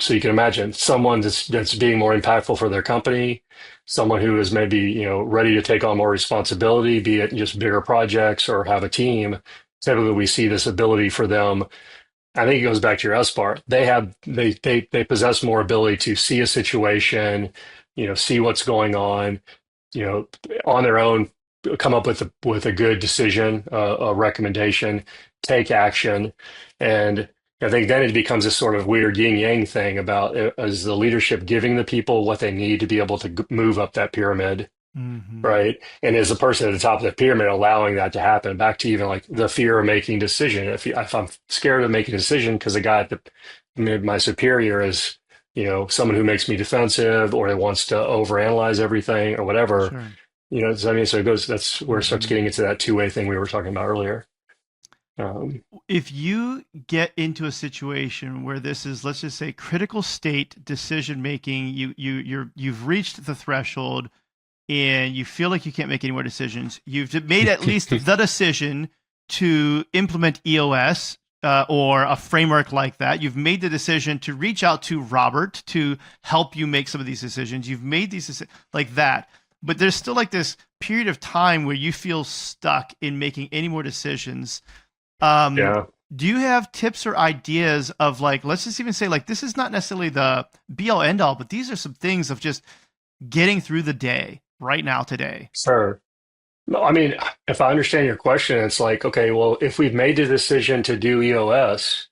so you can imagine someone that's being more impactful for their company, someone who is maybe, ready to take on more responsibility, be it just bigger projects or have a team. Typically, we see this ability for them. I think it goes back to your SBAR. They possess more ability to see a situation, see what's going on, you know, on their own, come up with a good decision, a recommendation, take action, and I think then it becomes this sort of weird yin yang thing about is the leadership giving the people what they need to be able to move up that pyramid, Mm-hmm. right? And is the person at the top of the pyramid allowing that to happen? Back to even like the fear of making decision. If I'm scared of making a decision because the guy my superior is, someone who makes me defensive or wants to overanalyze everything or whatever, Sure. so I mean, so it goes, that's where it starts Mm-hmm. getting into that two-way thing we were talking about earlier. If you get into a situation where this is, let's just say, critical state decision making, you've reached the threshold and you feel like you can't make any more decisions. You've made at least the decision to implement EOS or a framework like that. You've made the decision to reach out to Robert to help you make some of these decisions. You've made these like that. But there's still like this period of time where you feel stuck in making any more decisions. Yeah. Do you have tips or ideas of like, let's just even say like, this is not necessarily the be all end all, but these are some things of just getting through the day right now today. Sure. No, I mean, if I understand your question, it's like, okay, well, if we've made the decision to do EOS,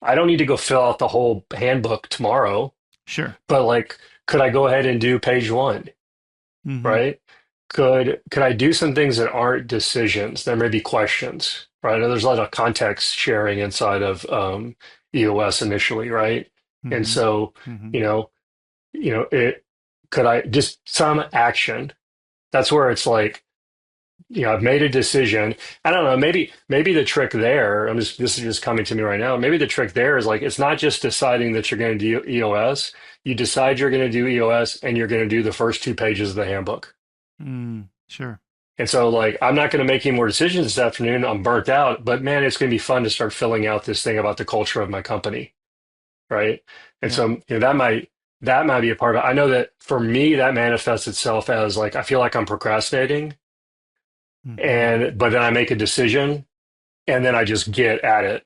I don't need to go fill out the whole handbook tomorrow, Sure. but like, could I go ahead and do page one, Mm-hmm. right? Could I do some things that aren't decisions? There may be questions, right? There's a lot of context sharing inside of EOS initially, right? And Mm-hmm. so, Mm-hmm. it could I just some action. That's where it's like, I've made a decision. I don't know, maybe the trick there, this is just coming to me right now. Maybe the trick there is like it's not just deciding that you're going to do EOS. You decide you're going to do EOS and you're going to do the first 2 pages of the handbook. Sure. And so like I'm not going to make any more decisions this afternoon. I'm burnt out, but man, it's going to be fun to start filling out this thing about the culture of my company. Right. And Yeah. so, that might be a part of it. I know that for me, that manifests itself as like I feel like I'm procrastinating Mm-hmm. but then I make a decision and then I just get at it.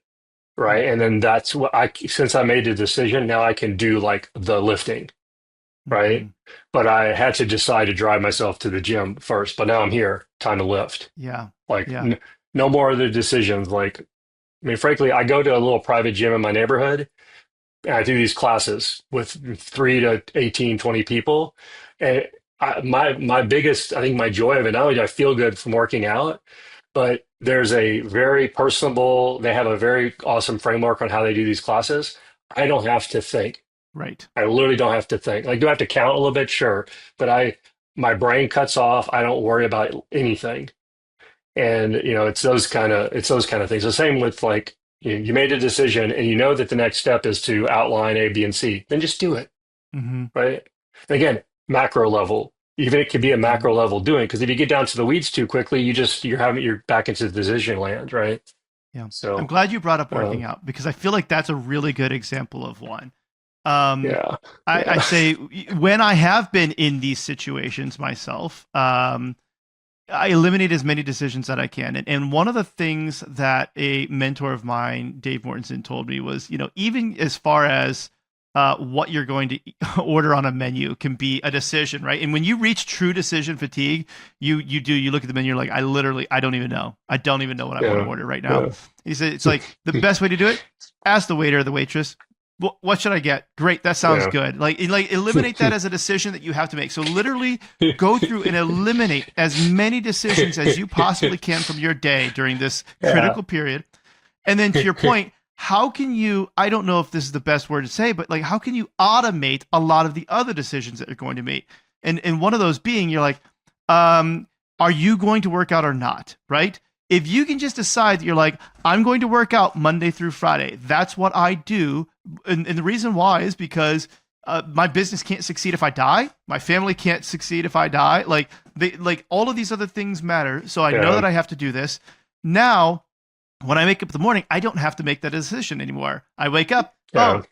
Right. And then that's what since I made the decision, now I can do like the lifting. Mm-hmm. Right. But I had to decide to drive myself to the gym first. But now I'm here, time to lift. Yeah. Like Yeah. no more of the decisions. Like, I mean, frankly, I go to a little private gym in my neighborhood and I do these classes with 3 to 18, 20 people. And my biggest, I think my joy of it, not only do I feel good from working out, but there's a very personable, they have a very awesome framework on how they do these classes. I don't have to think. Right. I literally don't have to think. Like, do I have to count a little bit? Sure. But my brain cuts off. I don't worry about anything. And, it's those kind of things. The same with like, you made a decision and you know that the next step is to outline A, B, and C. Then just do it. Mm-hmm. Right. And again, macro level, even it could be a Mm-hmm. macro level doing, because if you get down to the weeds too quickly, you're back into the decision land. Right. Yeah. I'm So, glad you brought up uh, working out because I feel like that's a really good example of one. Um, yeah. I Yeah. say when I have been in these situations myself, I eliminate as many decisions that I can. And one of the things that a mentor of mine, Dave Mortensen, told me was, even as far as what you're going to order on a menu can be a decision, right? And when you reach true decision fatigue, you look at the menu, you're like, I don't even know. I don't even know what I want to order right now. Yeah. He said, it's like the best way to do it, ask the waiter or the waitress, what should I get? Great. That sounds good. Like eliminate that as a decision that you have to make. So literally go through and eliminate as many decisions as you possibly can from your day during this critical period. And then to your point, how can you, I don't know if this is the best word to say, but like, how can you automate a lot of the other decisions that you're going to make? And one of those being, you're like, are you going to work out or not? Right? If you can just decide that you're like, I'm going to work out Monday through Friday. That's what I do. And the reason why is because my business can't succeed if I die. My family can't succeed if I die. Like all of these other things matter. So I know that I have to do this. Now, when I wake up in the morning, I don't have to make that decision anymore. I wake up,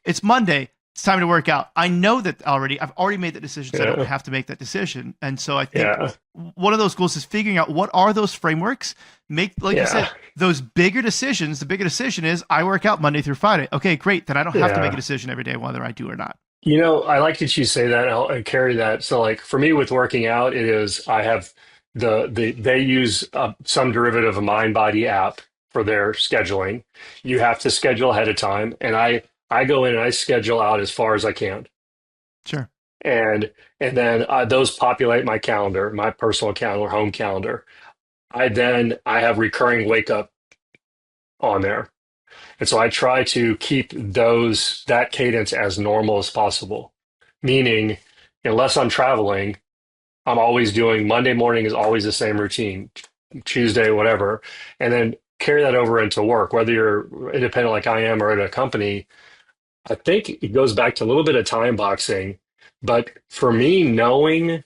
it's Monday. It's time to work out. I know that already. I've already made that decision, so I don't have to make that decision. And so I think one of those goals is figuring out what are those frameworks. Make, like you said, those bigger decisions. The bigger decision is I work out Monday through Friday. Okay, great. Then I don't have to make a decision every day whether I do or not. I like that you say that. I'll carry that. So like for me with working out, it is I have they use some derivative of Mind Body app for their scheduling. You have to schedule ahead of time, and I go in and I schedule out as far as I can. Sure. And then those populate my calendar, my personal calendar, home calendar. I have recurring wake up on there. And so I try to keep that cadence as normal as possible. Meaning, unless I'm traveling, I'm always doing Monday morning is always the same routine, Tuesday, whatever. And then carry that over into work, whether you're independent like I am or at a company. I think it goes back to a little bit of time boxing, but for me, knowing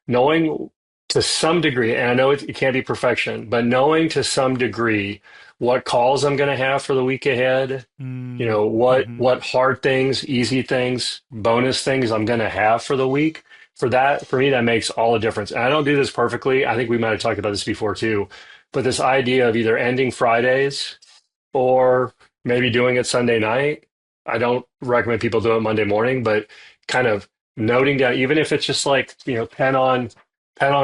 to some degree, and I know it can't be perfection, but knowing to some degree what calls I'm going to have for the week ahead, what hard things, easy things, bonus things I'm going to have for the week. For me, that makes all the difference. And I don't do this perfectly. I think we might have talked about this before too, but this idea of either ending Fridays or maybe doing it Sunday night. I don't recommend people do it Monday morning, but kind of noting down, even if it's just like, pen on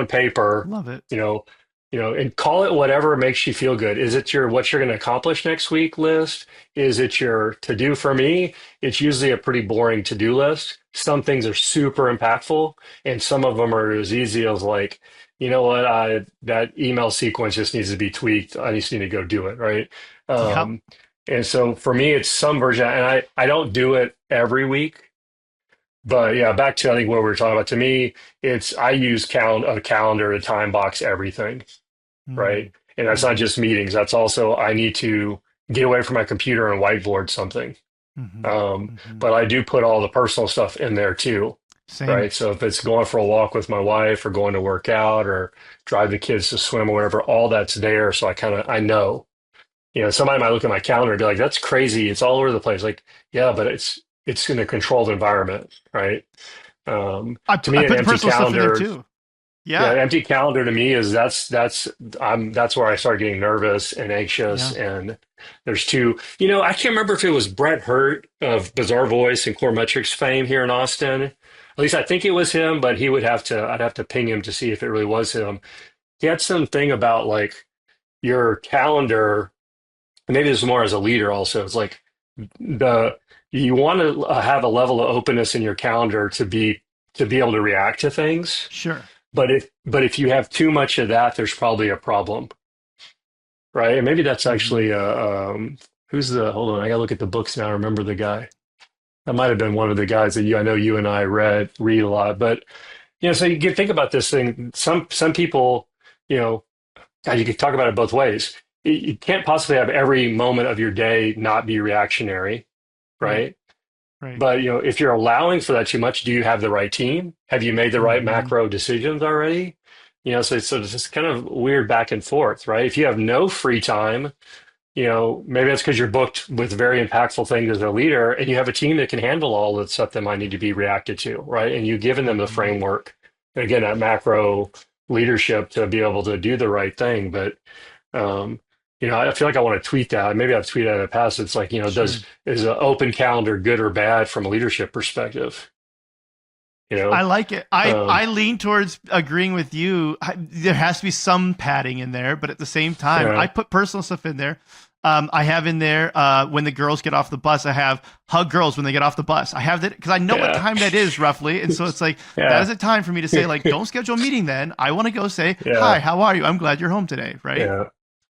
paper, Love it. And call it whatever makes you feel good. Is it what you're going to accomplish next week list? Is it your to-do? For me, it's usually a pretty boring to-do list. Some things are super impactful, and some of them are as easy as like, that email sequence just needs to be tweaked. I just need to go do it, right? And so for me, it's some version, and I don't do it every week. But yeah, back to I think what we were talking about. To me, I use a calendar to time box everything, right? And that's not just meetings. That's also I need to get away from my computer and whiteboard something. But I do put all the personal stuff in there too, right? So if it's going for a walk with my wife or going to work out or drive the kids to swim or whatever, all that's there. So I know. Somebody might look at my calendar and be like, that's crazy. It's all over the place. Like, yeah, but it's in a controlled environment, right? To me, an empty calendar too. Yeah, empty calendar to me is that's where I start getting nervous and anxious. Yeah. And there's I can't remember if it was Brett Hurt of Bizarre Voice and Core Metrics fame here in Austin. At least I think it was him, but I'd have to ping him to see if it really was him. He had something about like your calendar. Maybe this is more as a leader also. It's like you want to have a level of openness in your calendar to be able to react to things. Sure. But if you have too much of that, there's probably a problem. Right. And maybe that's actually hold on, I gotta look at the books now. I remember the guy. That might have been one of the guys that I know you and I read a lot. But so you can think about this thing. Some people, God, you could talk about it both ways. You can't possibly have every moment of your day not be reactionary, right? Right. But if you're allowing for that too much, do you have the right team? Have you made the right macro decisions already? So it's just kind of weird back and forth, right? If you have no free time, maybe that's because you're booked with very impactful things as a leader, and you have a team that can handle all the stuff that might need to be reacted to, right? And you've given them the framework. And again, that macro leadership to be able to do the right thing. But I feel like I want to tweet that. Maybe I've tweeted in the past. It's like, Sure. is an open calendar good or bad from a leadership perspective? I like it. Um, I lean towards agreeing with you. There has to be some padding in there, but at the same time, yeah, I put personal stuff in there. I have in there when the girls get off the bus. I have hug girls when they get off the bus. I have that because I know what yeah, time that is roughly, and so it's like that yeah, is a time for me to say like, don't schedule a meeting. Then I want to go say yeah, hi. How are you? I'm glad you're home today. Right? yeah.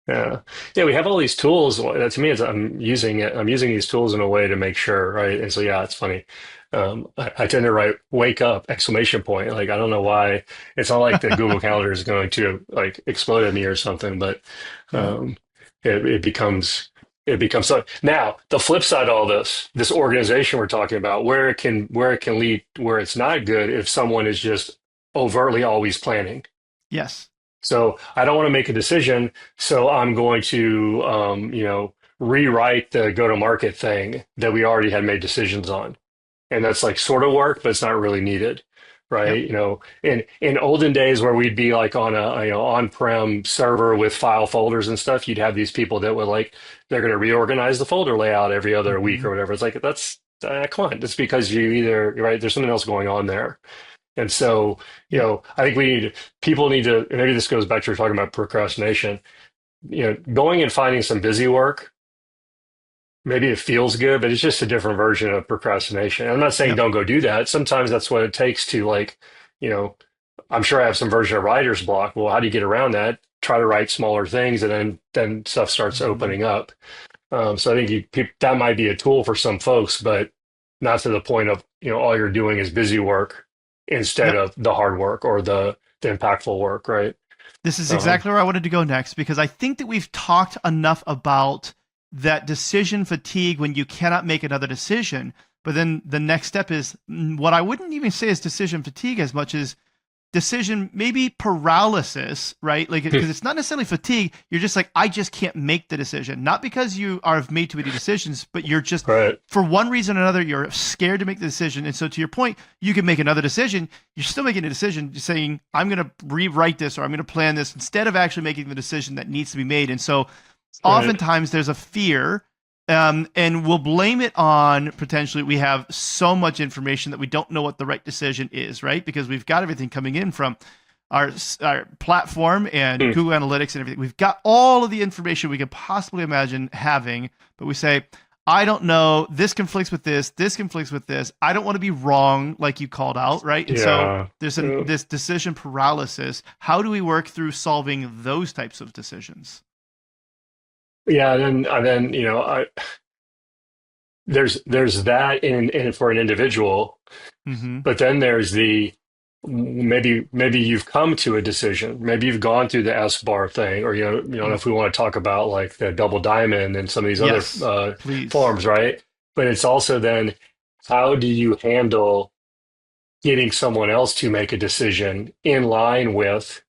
Yeah. Yeah, we have all these tools. To me, I'm using it. I'm using these tools in a way to make sure, right? And so, yeah, it's funny. I tend to write "wake up!" exclamation point. Like, I don't know why. It's not like the Google Calendar is going to like explode at me or something, but Yeah. um, it becomes so. Now, the flip side of all this organization we're talking about, where it can lead, where it's not good if someone is just overtly always planning. Yes. So I don't want to make a decision. So I'm going to, rewrite the go-to-market thing that we already had made decisions on. And that's like sort of work, but it's not really needed, Yep. right? In olden days where we'd be like on a on-prem server with file folders and stuff, you'd have these people that would like they're going to reorganize the folder layout every other week Hmm. or whatever. It's like that's come on, it's because you either right there's something else going on there. And so, Yep. I think people need to, and maybe this goes back to talking about procrastination, going and finding some busy work, maybe it feels good, but it's just a different version of procrastination. I'm not saying Yep. don't go do that. Sometimes that's what it takes to like, you know, I'm sure I have some version of writer's block. Well, how do you get around that? Try to write smaller things and then stuff starts Hmm. opening up. So I think that might be a tool for some folks, but not to the point of, all you're doing is busy work instead Yep. of the hard work or the impactful work, right? This is Um, exactly where I wanted to go next because I think that we've talked enough about that decision fatigue when you cannot make another decision. But then the next step is what I wouldn't even say is decision fatigue as much as decision, maybe paralysis, right? Like, because it's not necessarily fatigue. You're just like, I just can't make the decision. Not because you are made too many decisions, but you're just, right. for one reason or another, you're scared to make the decision. And so, to your point, you can make another decision. You're still making a decision, saying, I'm going to rewrite this or I'm going to plan this instead of actually making the decision that needs to be made. And so, Right. oftentimes there's a fear, and we'll blame it on potentially we have so much information that we don't know what the right decision is, right? Because we've got everything coming in from our platform and Hmm. Google Analytics and everything. We've got all of the information we could possibly imagine having, but we say, I don't know. This conflicts with this. This conflicts with this. I don't want to be wrong, like you called out, right? And so Yeah. there's Yeah. this decision paralysis. How do we work through solving those types of decisions? Yeah. And then, there's that in for an individual, Mm-hmm. but then there's maybe you've come to a decision. Maybe you've gone through the SBAR thing, or if we want to talk about like the double diamond and some of these other Yes, please. forms, right? But it's also then how do you handle getting someone else to make a decision in line with,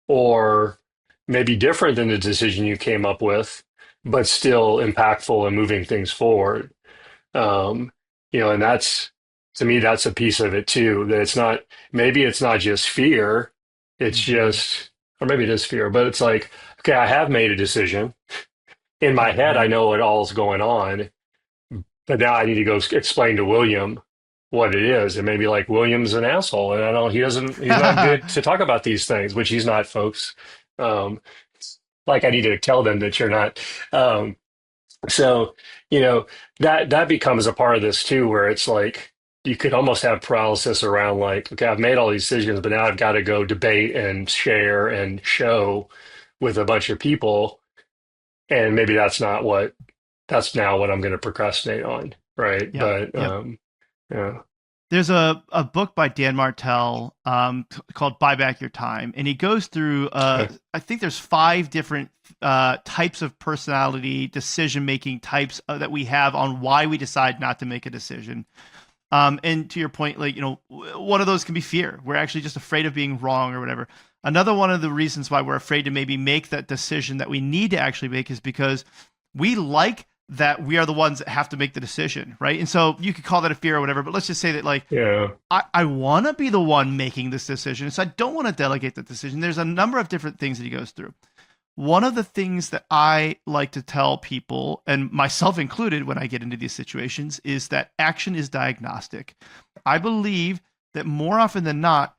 or maybe different than the decision you came up with, but still impactful and moving things forward. Um, and that's to me, that's a piece of it too, that maybe it's not just fear, it's Mm-hmm. just, or maybe it is fear, but it's like, okay, I have made a decision. In my head, I Mm-hmm. know what all's going on, but now I need to go explain to William what it is. And maybe like William's an asshole and I don't, he's not good to talk about these things, which he's not, folks. Um, like I need to tell them that you're not. Um, so, that becomes a part of this too, where it's like you could almost have paralysis around like, okay, I've made all these decisions, but now I've got to go debate and share and show with a bunch of people. And maybe that's now what I'm going to procrastinate on. Right. Yep. But, Yep. yeah. There's a book by Dan Martell called Buy Back Your Time. And he goes through, Okay. I think there's 5 different types of personality decision-making types that we have on why we decide not to make a decision. And to your point, like, one of those can be fear. We're actually just afraid of being wrong or whatever. Another one of the reasons why we're afraid to maybe make that decision that we need to actually make is because we like that we are the ones that have to make the decision, right? And so you could call that a fear or whatever, but let's just say that like, Yeah. I want to be the one making this decision. So I don't want to delegate the decision. There's a number of different things that he goes through. One of the things that I like to tell people, and myself included when I get into these situations, is that action is diagnostic. I believe that more often than not,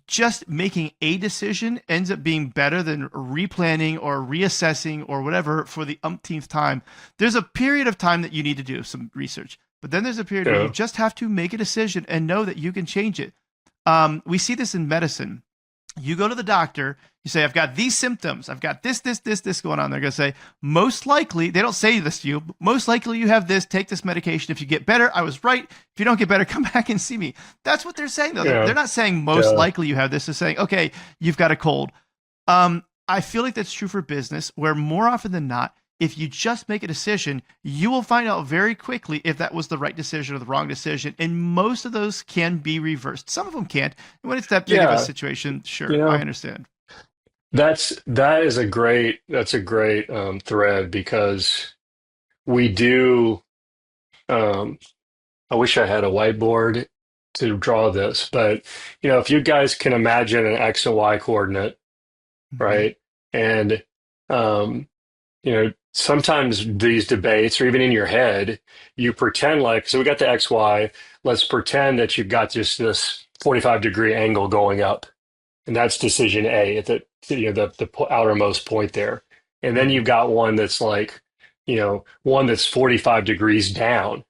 just making a decision ends up being better than replanning or reassessing or whatever for the umpteenth time. There's a period of time that you need to do some research, but then there's a period where you just have to make a decision and know that you can change it. We see this in medicine. You go to the doctor, you say, I've got these symptoms. I've got this going on. They're going to say, most likely, they don't say this to you, but most likely you have this, take this medication. If you get better, I was right. If you don't get better, come back and see me. That's what they're saying, though. They're not saying most likely you have this. They're saying, okay, you've got a cold. I feel like that's true for business, where more often than not, if you just make a decision, you will find out very quickly if that was the right decision or the wrong decision. And most of those can be reversed. Some of them can't. And when it's that big of a situation, sure, I understand. That's a great thread, because we do. I wish I had a whiteboard to draw this, but if you guys can imagine an X and Y coordinate, right? And sometimes these debates, or even in your head, you pretend like, so we got the X, Y, let's pretend that you've got just this 45-degree angle going up. And that's decision A at the outermost point there. And then you've got one that's like, one that's 45 degrees down.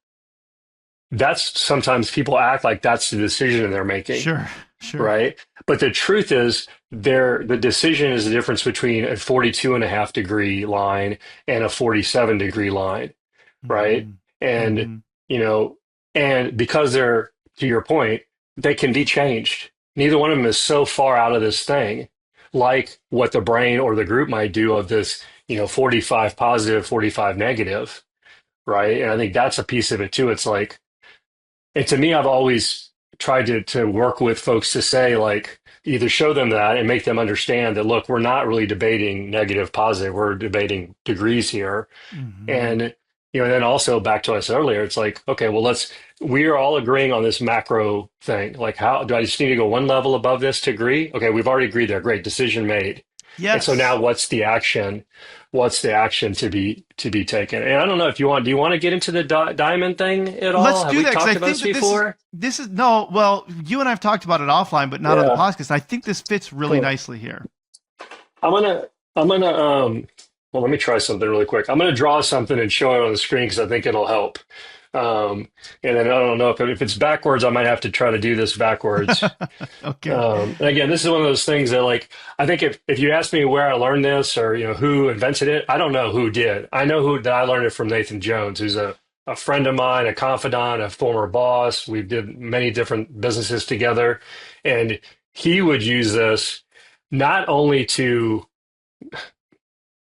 That's sometimes people act like that's the decision they're making. Sure. Right. But the truth is the decision is the difference between a 42.5-degree line and a 47-degree line. Right. And, and because they're, to your point, they can be changed. Neither one of them is so far out of this thing, like what the brain or the group might do of this, 45 positive, 45 negative. Right. And I think that's a piece of it too. It's like, and to me, I've always tried to work with folks to say, like, either show them that and make them understand that, look, we're not really debating negative, positive, we're debating degrees here. And, then also back to what I said earlier, it's like, okay, well, we are all agreeing on this macro thing. Like, how do I just need to go one level above this to agree? Okay, we've already agreed there. Great, decision made. Yes. And so now what's the action? What's the action to be taken? And I don't know if do you want to get into the diamond thing at all? Let's do Have that. we talked about this before? This is well, you and I have talked about it offline, but not on the podcast. I think this fits really nicely here. I'm gonna well, let me try something really quick. I'm gonna draw something and show it on the screen because I think it'll help. And then I don't know if it's backwards, I might have to try to do this backwards. Okay. And again, this is one of those things that, like, I think if you ask me where I learned this or, who invented it, I don't know who did. I know that I learned it from Nathan Jones, who's a friend of mine, a confidant, a former boss. We did many different businesses together. And he would use this not only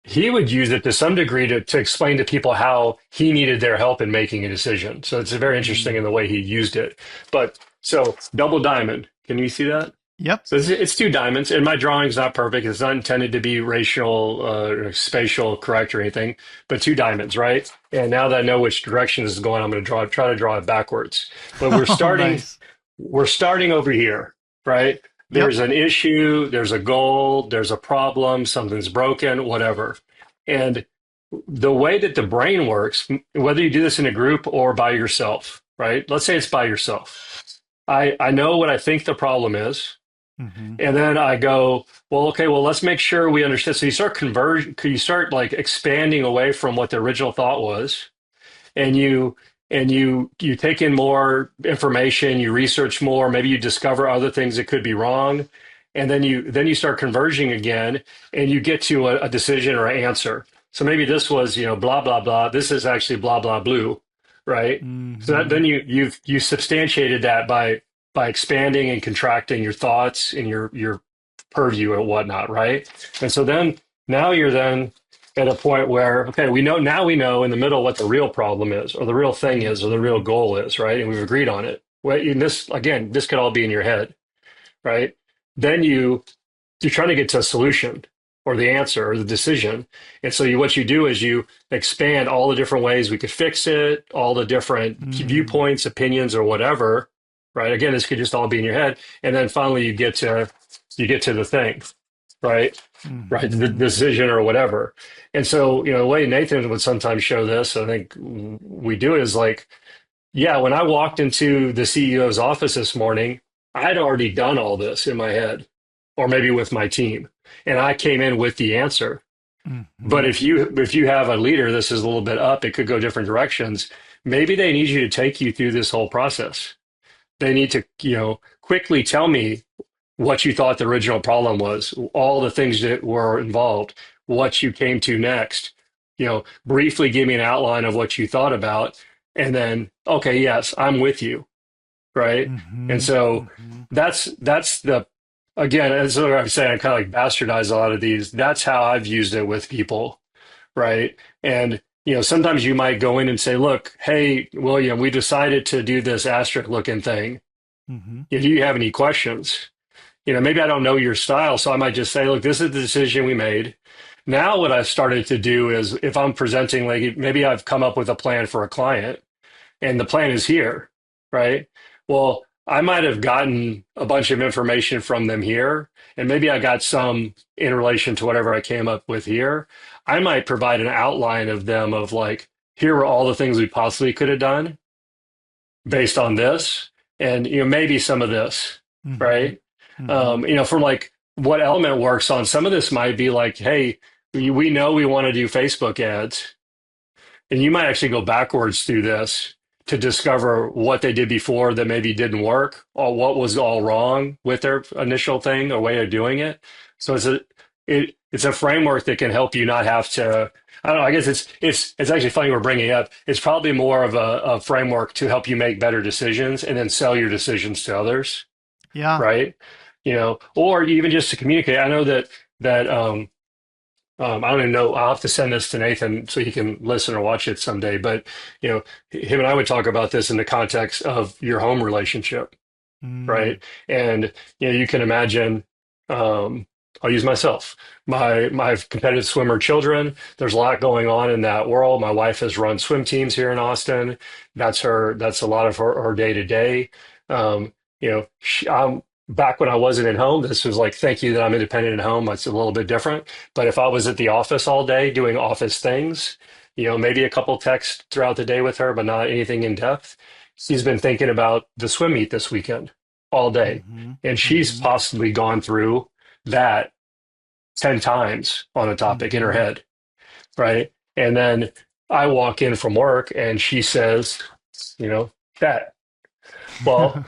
he would use it to some degree to explain to people how he needed their help in making a decision. So it's very interesting in the way he used it. But so double diamond, can you see that? Yep. So it's two diamonds, and my drawing's not perfect. It's not intended to be racial or spatial correct or anything, but two diamonds, right? And now that I know which direction this is going, I'm going to try to draw it backwards. But we're starting over here, right? There's an issue, there's a goal, there's a problem, something's broken, whatever. And the way that the brain works, whether you do this in a group or by yourself, right? Let's say it's by yourself. I know what I think the problem is. And then I go, well, okay, well, let's make sure we understand. So you start like expanding away from what the original thought was. And you take in more information, you research more, maybe you discover other things that could be wrong, and then you start converging again, and you get to a decision or an answer. So maybe this was blah blah blah. This is actually blah blah blue, right? So then you substantiated that by expanding and contracting your thoughts and your purview and whatnot, right? And so then now you're then at a point where, okay, we know in the middle what the real problem is, or the real thing is, or the real goal is, right? And we've agreed on it. Well, this could all be in your head, right? Then you're trying to get to a solution. or the answer or the decision. And so what you do is you expand all the different ways we could fix it, all the different viewpoints, opinions, or whatever, right? Again, this could just all be in your head. And then finally you get to the thing, right? Right, the decision or whatever. And so, the way Nathan would sometimes show this, I think we do, is like, yeah, when I walked into the CEO's office this morning, I'd already done all this in my head, or maybe with my team, and I came in with the answer. But if you have a leader, this is a little bit up, it could go different directions. Maybe they need you to take you through this whole process. They need to, quickly tell me what you thought the original problem was, all the things that were involved, what you came to next, briefly give me an outline of what you thought about, and then, okay, yes, I'm with you, right? And so that's the, again, as I'm saying, I kind of like bastardize a lot of these. That's how I've used it with people, right? And, sometimes you might go in and say, look, hey, William, we decided to do this asterisk looking thing. Do you have any questions? Maybe I don't know your style, so I might just say, look, this is the decision we made. Now what I've started to do is, if I'm presenting, like, maybe I've come up with a plan for a client and the plan is here, right? Well, I might have gotten a bunch of information from them here, and maybe I got some in relation to whatever I came up with here. I might provide an outline of them of like, here are all the things we possibly could have done based on this, and maybe some of this, right? From like what Element works on, some of this might be like, hey, we know we want to do Facebook ads, and you might actually go backwards through this to discover what they did before that maybe didn't work, or what was all wrong with their initial thing or way of doing it. So it's a framework that can help you not have to. I don't know. I guess it's actually funny we're bringing it up. It's probably more of a framework to help you make better decisions and then sell your decisions to others. Yeah. Right. Or even just to communicate. I know that I don't even know. I'll have to send this to Nathan so he can listen or watch it someday. But him and I would talk about this in the context of your home relationship, right? And you can imagine. I'll use myself. My competitive swimmer children. There's a lot going on in that world. My wife has run swim teams here in Austin. That's a lot of her day to day. Back when I wasn't at home, this was like, thank you that I'm independent at home. It's a little bit different. But if I was at the office all day doing office things, maybe a couple texts throughout the day with her, but not anything in depth. She's been thinking about the swim meet this weekend all day. And she's possibly gone through that 10 times on a topic in her head, right? And then I walk in from work and she says, that. Well,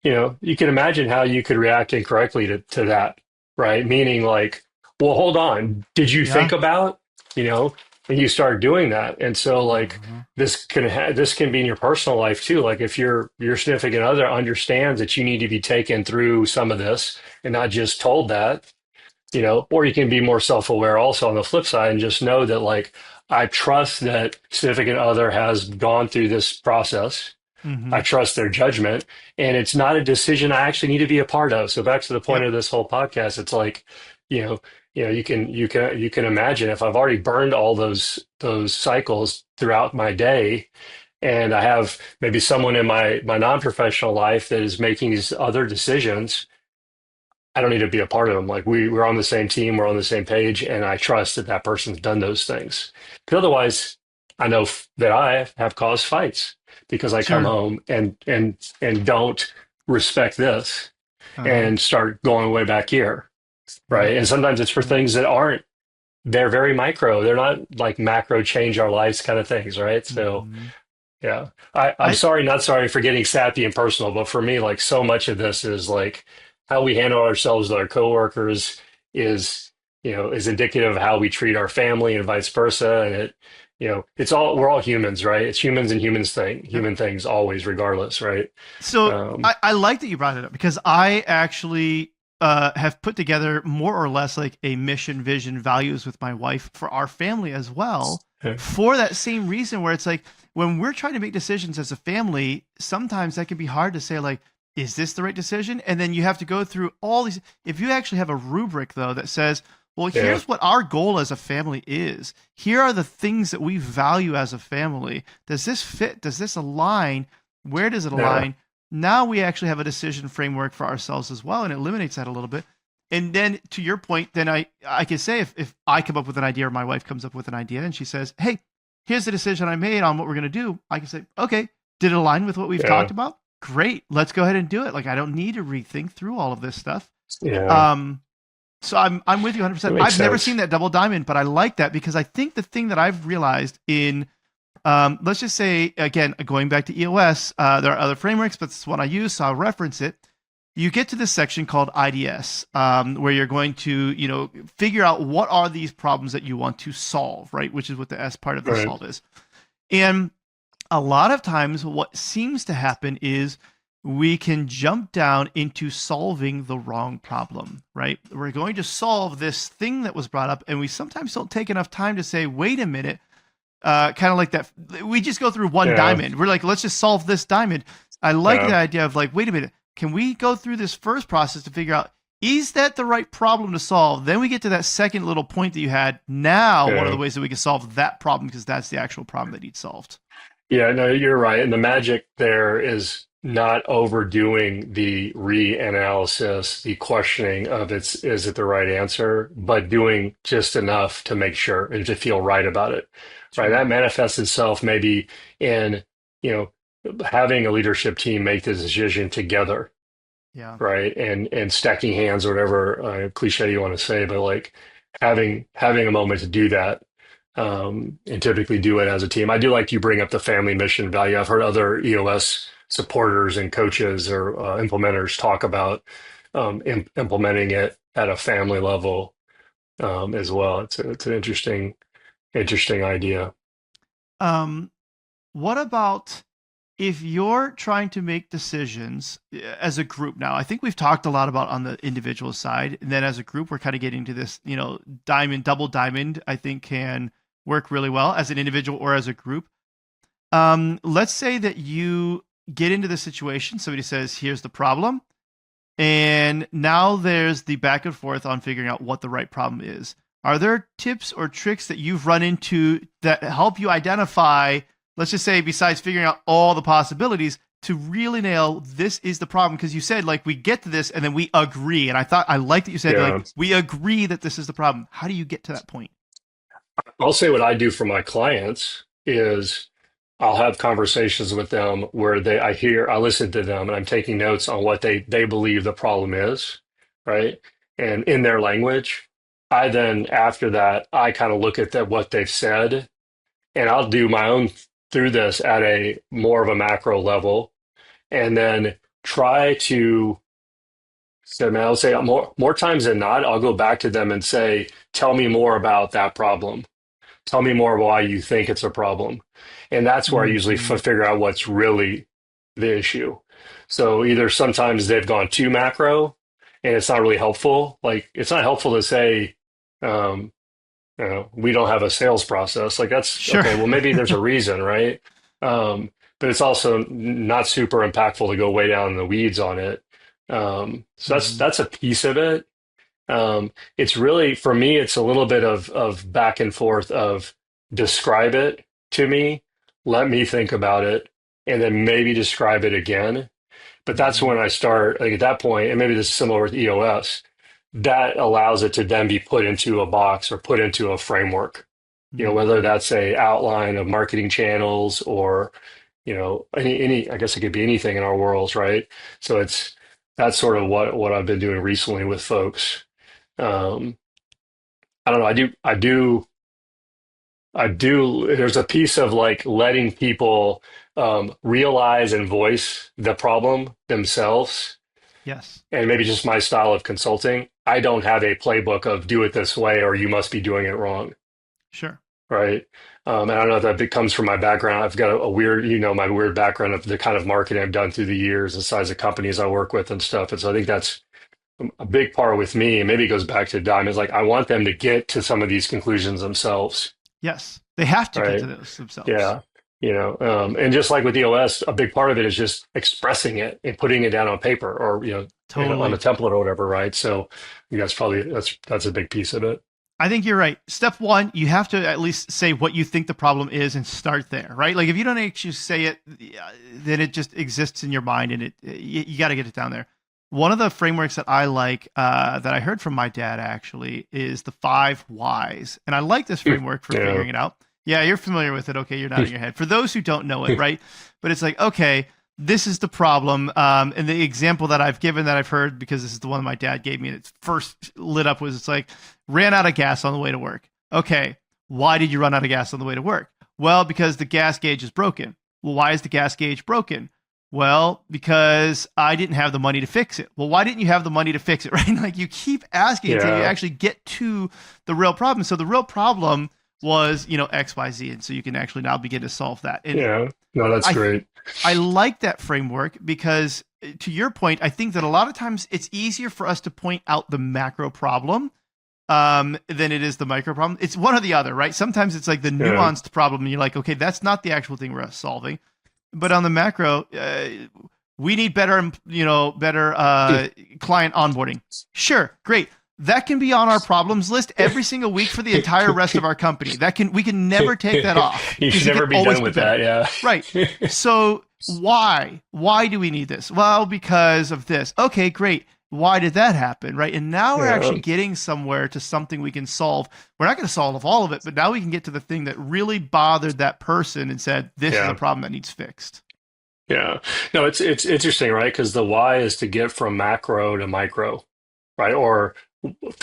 you can imagine how you could react incorrectly to that, right? Meaning like, well, hold on, did you think about, and you start doing that. And so like this can be in your personal life too. Like if your significant other understands that you need to be taken through some of this and not just told that, or you can be more self-aware also on the flip side and just know that like, I trust that significant other has gone through this process. I trust their judgment, and it's not a decision I actually need to be a part of. So back to the point of this whole podcast, it's like, you can imagine if I've already burned all those cycles throughout my day, and I have maybe someone in my non-professional life that is making these other decisions, I don't need to be a part of them. Like we're on the same team, we're on the same page, and I trust that person's done those things. Because otherwise, I know that I have caused fights because I come home and don't respect this and start going way back here, right? And sometimes it's for things that they're very micro. They're not like macro change our lives kind of things, right? So, yeah, I'm sorry, not sorry for getting sappy and personal, but for me, like so much of this is like how we handle ourselves with our coworkers is indicative of how we treat our family and vice versa. And we're all humans, right? It's humans and human things always, regardless, right? So I like that you brought it up because I actually have put together more or less like a mission, vision, values with my wife for our family as well, for that same reason where it's like when we're trying to make decisions as a family, sometimes that can be hard to say like, is this the right decision? And then you have to go through all these. If you actually have a rubric though that says, well, Yeah. here's what our goal as a family is. Here are the things that we value as a family. Does this fit? Does this align? Where does it Yeah. align? Now we actually have a decision framework for ourselves as well, and it eliminates that a little bit. And then to your point, then I can say if I come up with an idea or my wife comes up with an idea and she says, hey, here's the decision I made on what we're going to do. I can say, okay, did it align with what we've Yeah. talked about? Great. Let's go ahead and do it. Like, I don't need to rethink through all of this stuff. Yeah. So I'm with you That 100%. makes I've never sense. seen that double diamond, but I like that because I think the thing that I've realized in, let's just say, again, going back to EOS, there are other frameworks, but this is one I use, so I'll reference it. You get to this section called IDS, where you're going to, figure out what are these problems that you want to solve, right? Which is what the S part of the Right. solve is. And a lot of times what seems to happen is we can jump down into solving the wrong problem, right? We're going to solve this thing that was brought up, and we sometimes don't take enough time to say, wait a minute, kind of like that. We just go through one Yeah. diamond. We're like, let's just solve this diamond. I like Yeah. the idea of like, wait a minute, can we go through this first process to figure out, is that the right problem to solve? Then we get to that second little point that you had. Now, one of Yeah. the ways that we can solve that problem, because that's the actual problem that needs solved. Yeah, no, you're right. And the magic there is not overdoing the reanalysis, the questioning of is it the right answer, but doing just enough to make sure and to feel right about it. Right. Sure. That manifests itself maybe in, having a leadership team make the decision together, Yeah. right? And stacking hands or whatever cliche you want to say, but like having a moment to do that, and typically do it as a team. I do like you bring up the family mission value. I've heard other EOS supporters and coaches or implementers talk about implementing it at a family level as well. It's an interesting idea. What about if you're trying to make decisions as a group now? I think we've talked a lot about on the individual side, and then as a group, we're kind of getting to this, diamond, double diamond, I think can work really well as an individual or as a group. Let's say that you get into the situation. Somebody says, here's the problem. And now there's the back and forth on figuring out what the right problem is. Are there tips or tricks that you've run into that help you identify, let's just say, besides figuring out all the possibilities, to really nail this is the problem? Because you said, like, we get to this and then we agree. And I like that you said, Yeah. like, we agree that this is the problem. How do you get to that point? I'll say what I do for my clients is I'll have conversations with them where I listen to them and I'm taking notes on what they believe the problem is, right? And in their language, I then after that, I kind of look at what they've said and I'll do my own through this at a more of a macro level and then try to so man, I'll say more times than not, I'll go back to them and say, tell me more about that problem. Tell me more why you think it's a problem. And that's where I usually Mhm. figure out what's really the issue. So either sometimes they've gone too macro and it's not really helpful. Like it's not helpful to say, um, we don't have a sales process. Like that's Sure. okay. Well, maybe there's a reason, right? But it's also not super impactful to go way down in the weeds on it. So that's a piece of it. It's really, for me, it's a little bit of back and forth of describe it to me, let me think about it, and then maybe describe it again. But that's when I start, like at that point, and maybe this is similar with EOS, that allows it to then be put into a box or put into a framework. Whether that's a outline of marketing channels or, any, I guess it could be anything in our worlds, right? So that's sort of what I've been doing recently with folks. I don't know. I do. There's a piece of like letting people realize and voice the problem themselves, Yes. and maybe just my style of consulting. I don't have a playbook of do it this way or you must be doing it wrong, Sure. right? And I don't know if that comes from my background. I've got a weird, my weird background of the kind of marketing I've done through the years, the size of companies I work with and stuff. And so I think that's a big part with me, and maybe it goes back to Dime, is like I want them to get to some of these conclusions themselves, Yes. They have to get right? to those themselves. Yeah, and just like with EOS, a big part of it is just expressing it and putting it down on paper, or on a Totally. template or whatever, right? So you guys probably that's a big piece of it. I think you're right. Step one, you have to at least say what you think the problem is and start there, right? Like if you don't actually say it, then it just exists in your mind, and you got to get it down there. One of the frameworks that I like, that I heard from my dad actually, is the 5 whys, and I like this framework for figuring it out. Yeah, you're familiar with it. Okay, you're nodding your head. For those who don't know it, right? But it's like, okay, this is the problem. And the example that I've given that I've heard, because this is the one my dad gave me and it first lit up, was it's like, ran out of gas on the way to work. Okay, why did you run out of gas on the way to work? Well, because the gas gauge is broken. Well, why is the gas gauge broken? Well, because I didn't have the money to fix it. Well, why didn't you have the money to fix it, right? Like you keep asking until you actually get to the real problem. So the real problem was, X, Y, Z. And so you can actually now begin to solve that. And no, that's great. I like that framework because, to your point, I think that a lot of times it's easier for us to point out the macro problem than it is the micro problem. It's one or the other, right? Sometimes it's like the nuanced problem and you're like, okay, that's not the actual thing we're solving. But on the macro, we need better client onboarding. Sure, great. That can be on our problems list every single week for the entire rest of our company. We can never take that off. You should never be done with that. Yeah. Right. So why do we need this? Well, because of this. Okay, great. Why did that happen? Right. And now we're actually getting somewhere to something we can solve. We're not going to solve all of it, but now we can get to the thing that really bothered that person and said, this is a problem that needs fixed. Yeah. No, it's interesting, right? Because the why is to get from macro to micro, right? Or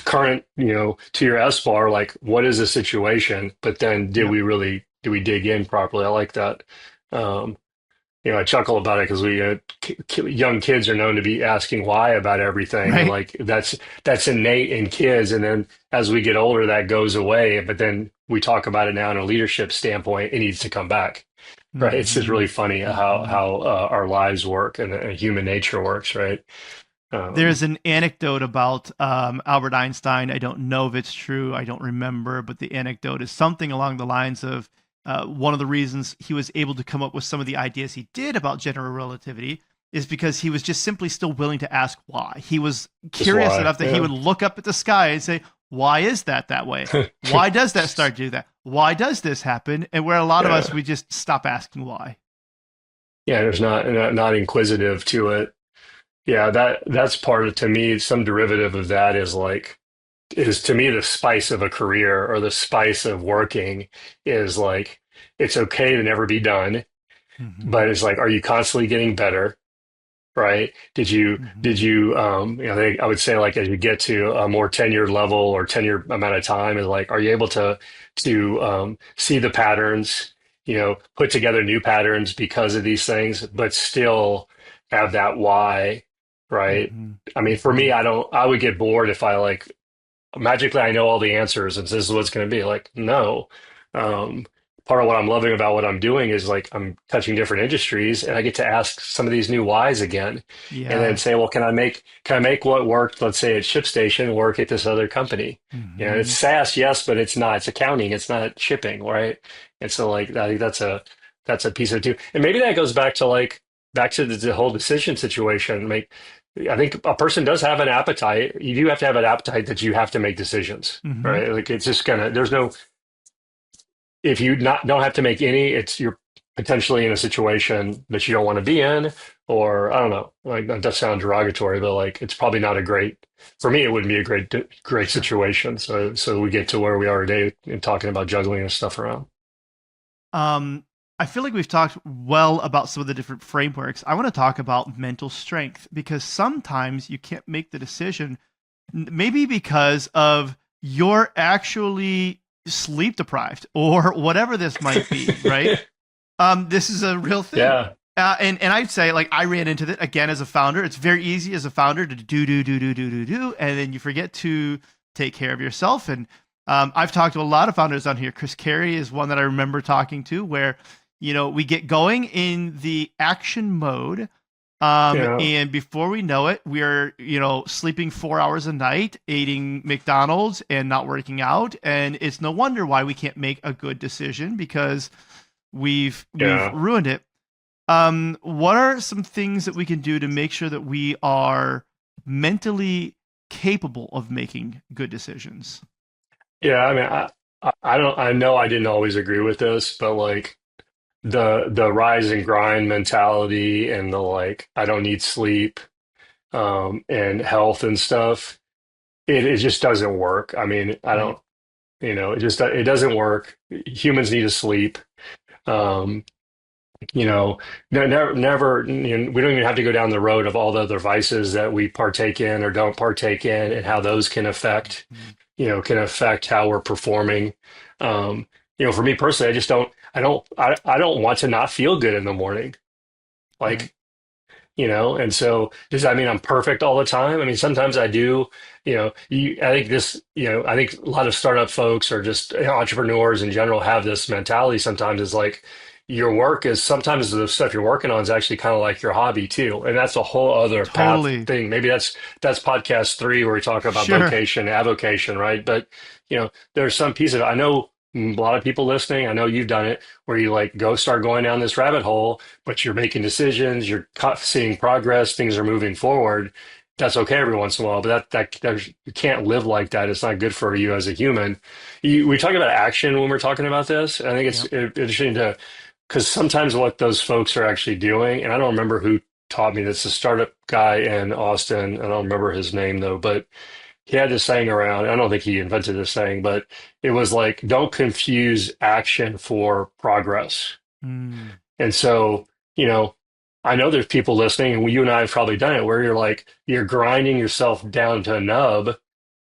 current, to your SBAR, like what is the situation? But then do we dig in properly? I like that. I chuckle about it because we young kids are known to be asking why about everything. Right. And like that's innate in kids. And then as we get older, that goes away. But then we talk about it now in a leadership standpoint, it needs to come back. Right. It's just really funny how our lives work and human nature works, right? There's an anecdote about Albert Einstein. I don't know if it's true. I don't remember, but the anecdote is something along the lines of one of the reasons he was able to come up with some of the ideas he did about general relativity is because he was just simply still willing to ask why. He was curious enough that he would look up at the sky and say, why is that way? Why does that star do that? Why does this happen? And where a lot of us, we just stop asking why. Yeah, there's not inquisitive to it. Yeah, that's part of, to me, some derivative of that is to me the spice of a career or the spice of working is like, it's okay to never be done, but it's like, are you constantly getting better? Right? Did you, I would say like as you get to a more tenured level or tenure amount of time is like, are you able to see the patterns, put together new patterns because of these things, but still have that why, right? I mean, for me, I would get bored if I magically I know all the answers and this is what it's going to be. Like, no. Part of what I'm loving about what I'm doing is like I'm touching different industries and I get to ask some of these new whys again and then say, well, can I make what worked, let's say at ShipStation, work at this other company? It's SaaS, yes, but it's not. It's accounting. It's not shipping, right? And so like I think that's a piece of it too. And maybe that goes back to the whole decision situation. I think a person does have an appetite. You do have to have an appetite that you have to make decisions, right? Like it's just if you don't have to make any, you're potentially in a situation that you don't want to be in, or I don't know, like that does sound derogatory, but like it's probably not for me, it wouldn't be a great situation. So we get to where we are today in talking about juggling and stuff around. I feel like we've talked well about some of the different frameworks. I want to talk about mental strength because sometimes you can't make the decision, maybe because of you're actually sleep deprived or whatever this might be, right? This is a real thing. Yeah. And I'd say like I ran into it again as a founder. It's very easy as a founder to do, and then you forget to take care of yourself. And I've talked to a lot of founders on here. Chris Carey is one that I remember talking to where, we get going in the action mode. And before we know it, we're, sleeping 4 hours a night, eating McDonald's and not working out. And it's no wonder why we can't make a good decision because we've ruined it. What are some things that we can do to make sure that we are mentally capable of making good decisions? Yeah, I mean, I don't, I know I didn't always agree with this, but like the rise and grind mentality and the like, I don't need sleep, and health and stuff, it just doesn't work. I mean, I Right. don't, it doesn't work. Humans need to sleep. Um, never, we don't even have to go down the road of all the other vices that we partake in or don't partake in, and how those can affect, Mhm. can affect how we're performing. For me personally, I don't want to not feel good in the morning. Right. Like, and so does that mean I'm perfect all the time? I mean, sometimes I do. I think a lot of startup folks or just entrepreneurs in general have this mentality sometimes, is like your work is sometimes the stuff you're working on is actually kind of like your hobby too. And that's a whole other path Totally. thing. Maybe that's podcast 3 where we talk about Sure. vocation, avocation, right? But there's some piece of it. I know a lot of people listening, I know you've done it, where you like go start going down this rabbit hole, but you're making decisions, you're seeing progress, things are moving forward. That's okay every once in a while, but you can't live like that. It's not good for you as a human. We talk about action when we're talking about this. I think it's Yep. interesting because sometimes what those folks are actually doing, and I don't remember who taught me this, a startup guy in Austin. I don't remember his name though, but he had this saying around. I don't think he invented this saying, but it was like, don't confuse action for progress. Mm. And so, I know there's people listening, and you and I have probably done it, where you're grinding yourself down to a nub,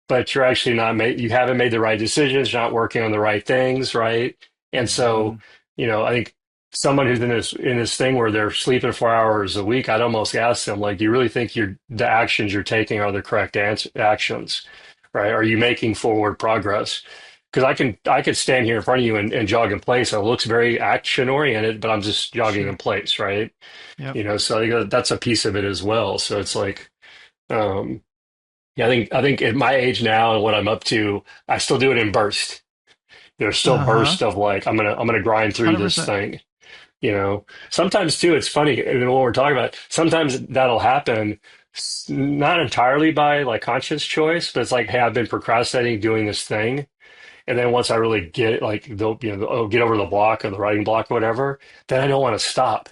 but you're actually you haven't made the right decisions, you're not working on the right things, right? And so, Mhm. I think someone who's in this thing where they're sleeping 4 hours a week, I'd almost ask them, like, do you really think the actions you're taking are the correct actions, right? Are you making forward progress? Because I could stand here in front of you and jog in place, and it looks very action oriented, but I'm just jogging in Sure. place, right? Yep. So I think that's a piece of it as well. So it's like, um, yeah, I think at my age now and what I'm up to, I still do it in bursts. There's still Uh-huh. bursts of like, I'm gonna grind through this 100%. thing. Sometimes too, it's funny, and what we're talking about, sometimes that'll happen, not entirely by like conscious choice, but it's like, hey, I've been procrastinating doing this thing. And then once I really get like, I'll get over the block or the writing block or whatever, then I don't want to stop.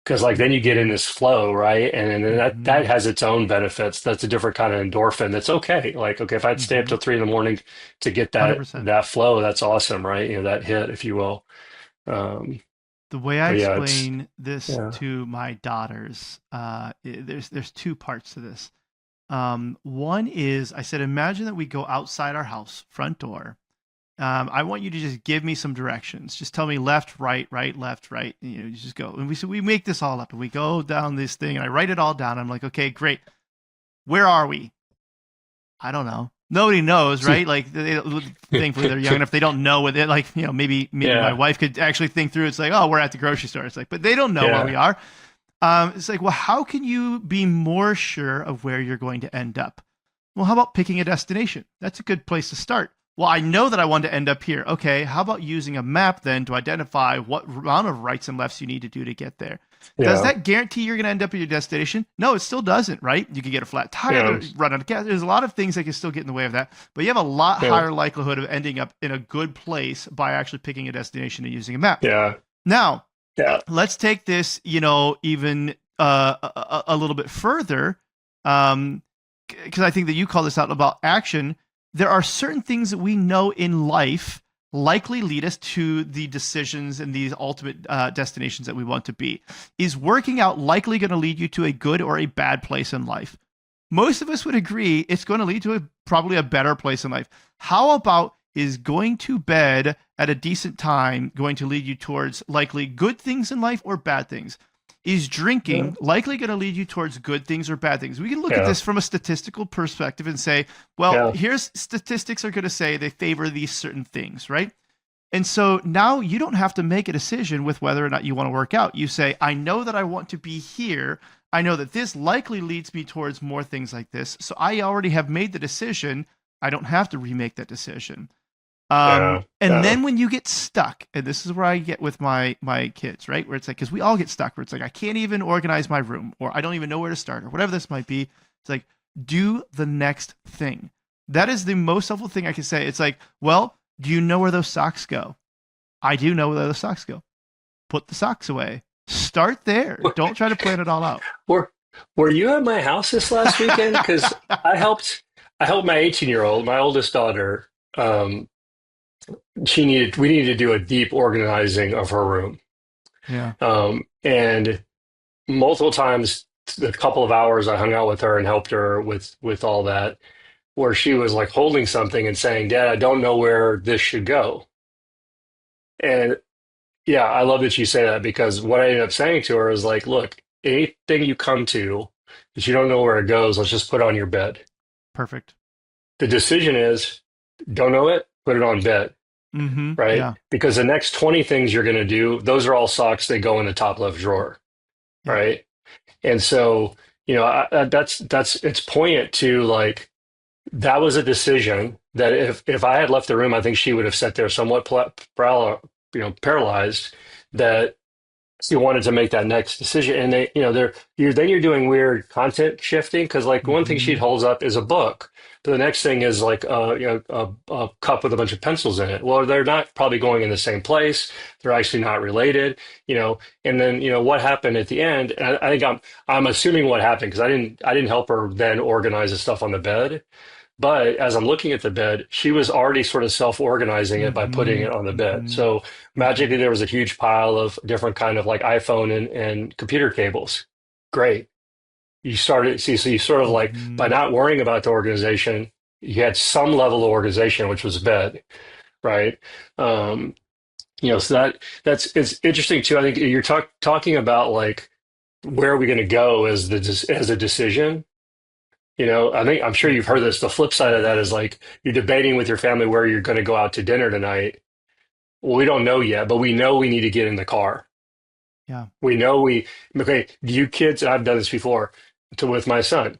Because like then you get in Mhm. this flow, right? And then that Mhm. has its own benefits. That's a different kind of endorphin. That's okay. Like, okay, if I had to stay up till Mhm. 3 in the morning to get that 100%. that flow, that's awesome, right? That hit, if you will. Um, The way I but yeah, it's explain this yeah. to my daughters, there's two parts to this. One is I said, imagine that we go outside our house, front door. I want you to just give me some directions. Just tell me left, right, right, left, right. You just go. And we make this all up, and we go down this thing, and I write it all down. I'm like, okay, great. Where are we? I don't know. Nobody knows, right? Like, thankfully, they're young enough. They don't know what it. Like, maybe my Yeah, wife could actually think through. It's like, oh, we're at the grocery store. It's like, but they don't know where we yeah, are. It's like, well, how can you be more sure of where you're going to end up? Well, how about picking a destination? That's a good place to start. Well, I know that I want to end up here. Okay, how about using a map then to identify what amount of rights and lefts you need to do to get there? Does yeah, that guarantee you're going to end up at your destination? No, it still doesn't, right? You could get a flat yeah, tire, run out of gas. There's a lot of things that can still get in the way of that, but you have a lot yeah, higher likelihood of ending up in a good place by actually picking a destination and using a map. yeah, Now, yeah, let's take this, even a little bit further, because I think that you call this out about action. There are certain things that we know in life likely lead us to the decisions and these ultimate destinations that we want to be. Is working out likely going to lead you to a good or a bad place in life? Most of us would agree it's going to lead to probably a better place in life. How about, is going to bed at a decent time going to lead you towards likely good things in life or bad things? Is yeah, drinking likely going to lead you towards good things or bad things? We can look at yeah, this from a statistical perspective and say, well, yeah, here's statistics are going to say they favor these certain things, right? And so now you don't have to make a decision with whether or not you want to work out. You say, I know that I want to be here. I know that this likely leads me towards more things like this. So I already have made the decision. I don't have to remake that decision. yeah, And yeah, then when you get stuck, and this is where I get with my kids, right? Where it's like, because we all get stuck, where it's like, I can't even organize my room, or I don't even know where to start, or whatever this might be. It's like, do the next thing. That is the most helpful thing I can say. It's like, well, do you know where those socks go? I do know where those socks go. Put the socks away. Start there. Don't try to plan it all out. Were you at my house this last weekend? Because I helped my 18-year-old, my oldest daughter. We needed to do a deep organizing of her room. Yeah. And multiple times, a couple of hours, I hung out with her and helped her with all that, where she was like holding something and saying, "Dad, I don't know where this should go." And yeah, I love that you say that, because what I ended up saying to her is like, look, anything you come to that you don't know where it goes, let's just put it on your bed. Perfect. The decision is, don't know it, put it on bed. Mm-hmm. Right? Yeah. Because the next 20 things you're going to do, those are all socks that go in the top left drawer. Yeah. Right. And so, that's it's poignant to like, that was a decision that if I had left the room, I think she would have sat there somewhat paralyzed, that she wanted to make that next decision. And you're doing weird content shifting, because like one thing she holds up is a book. But the next thing is like a cup with a bunch of pencils in it. Well, they're not probably going in the same place. They're actually not related, And then what happened at the end? And I think I'm assuming what happened, because I didn't help her then organize the stuff on the bed. But as I'm looking at the bed, she was already sort of self-organizing it by putting it on the bed. So magically, there was a huge pile of different kind of like iPhone and computer cables. Great. You started, so you sort of like, by not worrying about the organization, you had some level of organization, which was bed, right? So it's interesting too. I think you're talking about like, where are we going to go as a decision? I'm sure you've heard this. The flip side of that is like, you're debating with your family where you're going to go out to dinner tonight. Well, we don't know yet, but we know we need to get in the car. Yeah. We know you kids, and I've done this before with my son.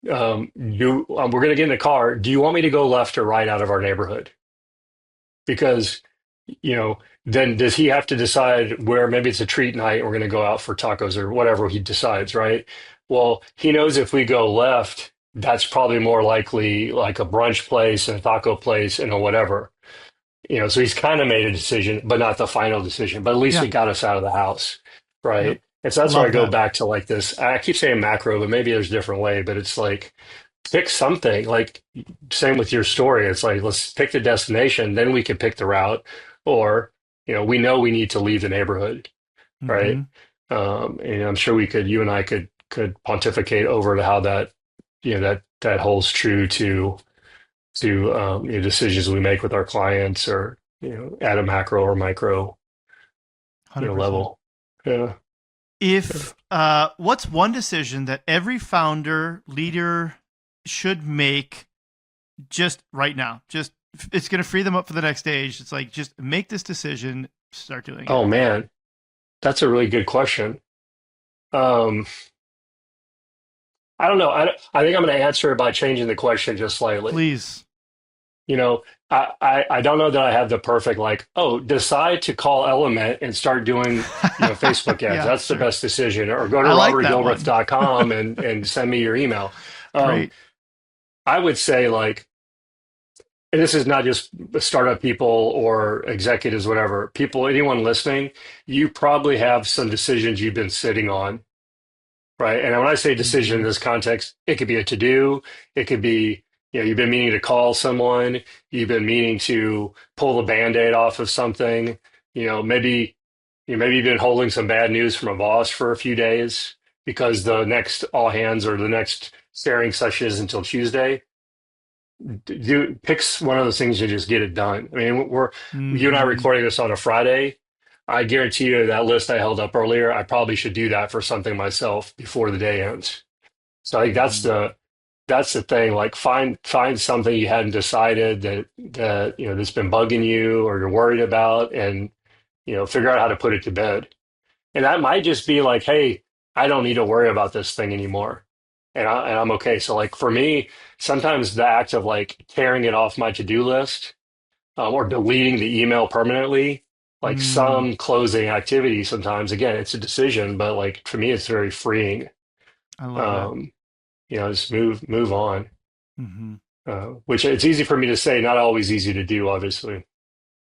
We're going to get in the car. Do you want me to go left or right out of our neighborhood? Because, then does he have to decide where? Maybe it's a treat night and we're going to go out for tacos or whatever he decides, right? Well, he knows if we go left, that's probably more likely like a brunch place and a taco place and a whatever. So he's kind of made a decision, but not the final decision. But at least we got us out of the house, right? Yep. And so that's why I go back to like this. I keep saying macro, but maybe there's a different way. But it's like, pick something. Like, same with your story. It's like, let's pick the destination, then we can pick the route. Or, we know we need to leave the neighborhood, right? And I'm sure you and I could pontificate over to how that, that holds true to decisions we make with our clients, or at a macro or micro 100%. Level. Yeah. If what's one decision that every founder leader should make just right now? Just, it's going to free them up for the next stage. It's like, just make this decision, start doing it. Oh man, that's a really good question. I don't know. I think I'm going to answer it by changing the question just slightly. Please. I don't know that I have the perfect, like, decide to call Element and start doing, Facebook ads. That's the best decision. Or go to robertgilbreath.com and send me your email. Great. I would say, like, and this is not just startup people or executives, whatever, anyone listening, you probably have some decisions you've been sitting on, right? And when I say decision in this context, it could be a to-do. It could be, you've been meaning to call someone. You've been meaning to pull the Band-Aid off of something. Maybe you've been holding some bad news from a boss for a few days because the next all hands or the next sharing session is until Tuesday. Pick one of those things and just get it done. I mean, you and I are recording this on a Friday. I guarantee you that list I held up earlier, I probably should do that for something myself before the day ends. So I think that's the thing. Like, find something you hadn't decided that that's been bugging you or you're worried about, and figure out how to put it to bed. And that might just be like, hey, I don't need to worry about this thing anymore. And I'm okay. So like for me, sometimes the act of like tearing it off my to-do list, or deleting the email permanently, like some closing activity, sometimes, again, it's a decision, but like for me, it's very freeing. I love that. just move on. Mm-hmm. Which it's easy for me to say, not always easy to do, obviously.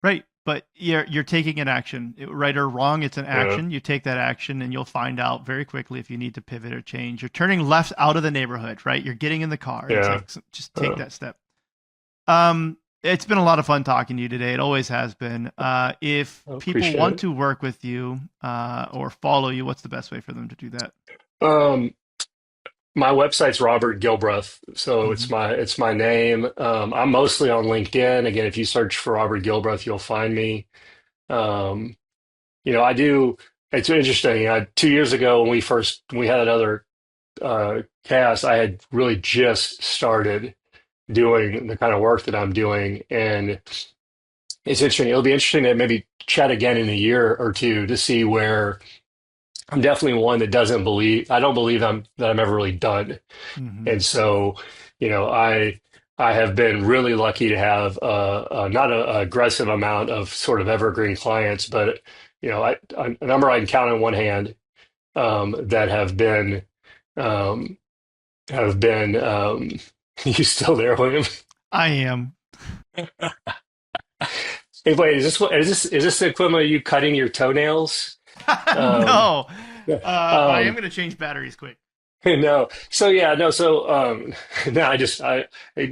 Right. But you're taking an action, right or wrong. It's an action. You take that action and you'll find out very quickly if you need to pivot or change. You're turning left out of the neighborhood, right? You're getting in the car. It's like, just take that step. It's been a lot of fun talking to you today. It always has been. If people want to work with you or follow you, what's the best way for them to do that? My website's Robert Gilbreath, so it's my name. I'm mostly on LinkedIn. Again, if you search for Robert Gilbreath, you'll find me. I do. It's interesting. 2 years ago, when we had another cast, I had really just started doing the kind of work that I'm doing, and it's interesting. It'll be interesting to maybe chat again in a year or two to see where. I'm definitely one that I don't believe that I'm ever really done. And so, I have been really lucky to have not an aggressive amount of sort of evergreen clients, but, a number I can count on one hand that have been, you still there, William? I am. Hey, wait, is this the equivalent of you cutting your toenails? No, I am going to change batteries quick. No. So yeah, no. So no,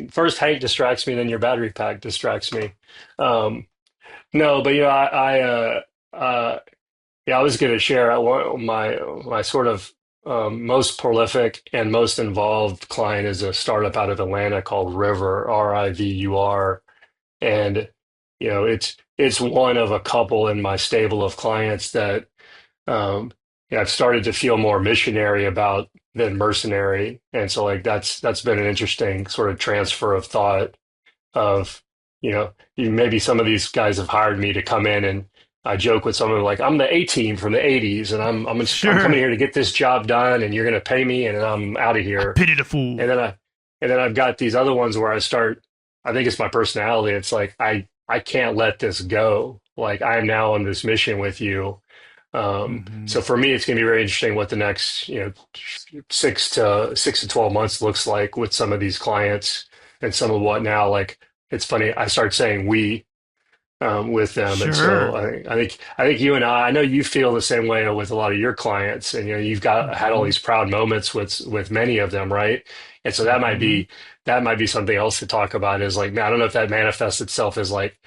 first Hank distracts me, then your battery pack distracts me. No, but I was going to share my sort of most prolific and most involved client is a startup out of Atlanta called Rivur, Rivur, and it's one of a couple in my stable of clients that. I've started to feel more missionary about than mercenary. And so that's been an interesting sort of transfer of thought of, maybe some of these guys have hired me to come in, and I joke with someone like, I'm the A-team from the 80s and I'm coming here to get this job done and you're going to pay me and I'm out of here. I pity the fool. And then I've got these other ones where I think it's my personality. It's like, I can't let this go. Like I'm now on this mission with you. So for me, it's going to be very interesting what the next, 6 to 12 months looks like with some of these clients and some of what now, like, it's funny. I start saying we, with them. Sure. And so I think you and I know you feel the same way with a lot of your clients, and, you've had all these proud moments with many of them. Right. And so that might be something else to talk about is like, I don't know if that manifests itself as like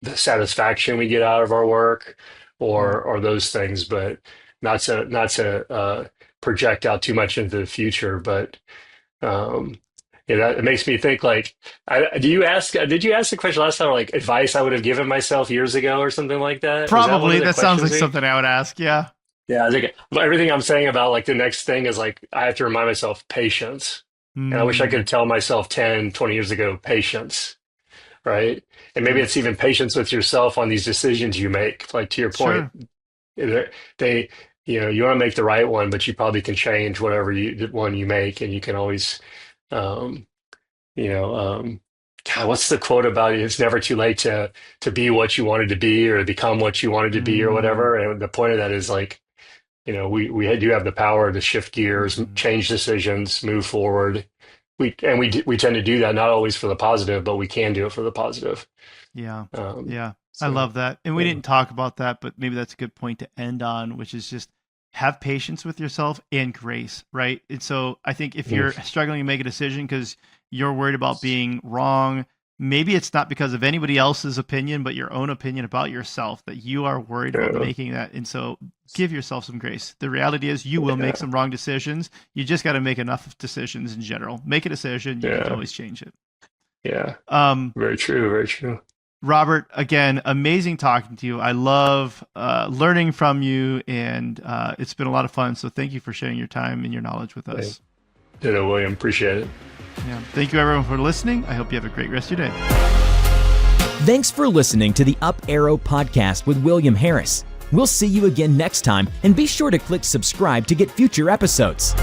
the satisfaction we get out of our work, or those things, but not to project out too much into the future. But it makes me think like, did you ask the question last time, or like advice I would have given myself years ago or something like that? Probably. That sounds like something I would ask. Yeah. Yeah. I think everything I'm saying about like the next thing is like, I have to remind myself patience. And I wish I could tell myself 10, 20 years ago, patience. Right. And maybe it's even patience with yourself on these decisions you make. Like to your point, you want to make the right one, but you probably can change whatever one you make. And you can always, God, what's the quote about it? It's never too late to be what you wanted to be or become what you wanted to be or whatever. And the point of that is like, we do have the power to shift gears, change decisions, move forward. We tend to do that, not always for the positive, but we can do it for the positive. Yeah. I love that. And we didn't talk about that, but maybe that's a good point to end on, which is just have patience with yourself and grace, right? And so I think if you're struggling to make a decision because you're worried about being wrong, maybe it's not because of anybody else's opinion, but your own opinion about yourself that you are worried about making that. And so give yourself some grace. The reality is you will make some wrong decisions. You just got to make enough decisions in general. Make a decision. You can always change it. Yeah. Very true. Very true. Robert, again, amazing talking to you. I love learning from you, and it's been a lot of fun. So thank you for sharing your time and your knowledge with us. Ditto, William. Appreciate it. Yeah. Thank you, everyone, for listening. I hope you have a great rest of your day. Thanks for listening to the Up Arrow Podcast with William Harris. We'll see you again next time, and be sure to click subscribe to get future episodes.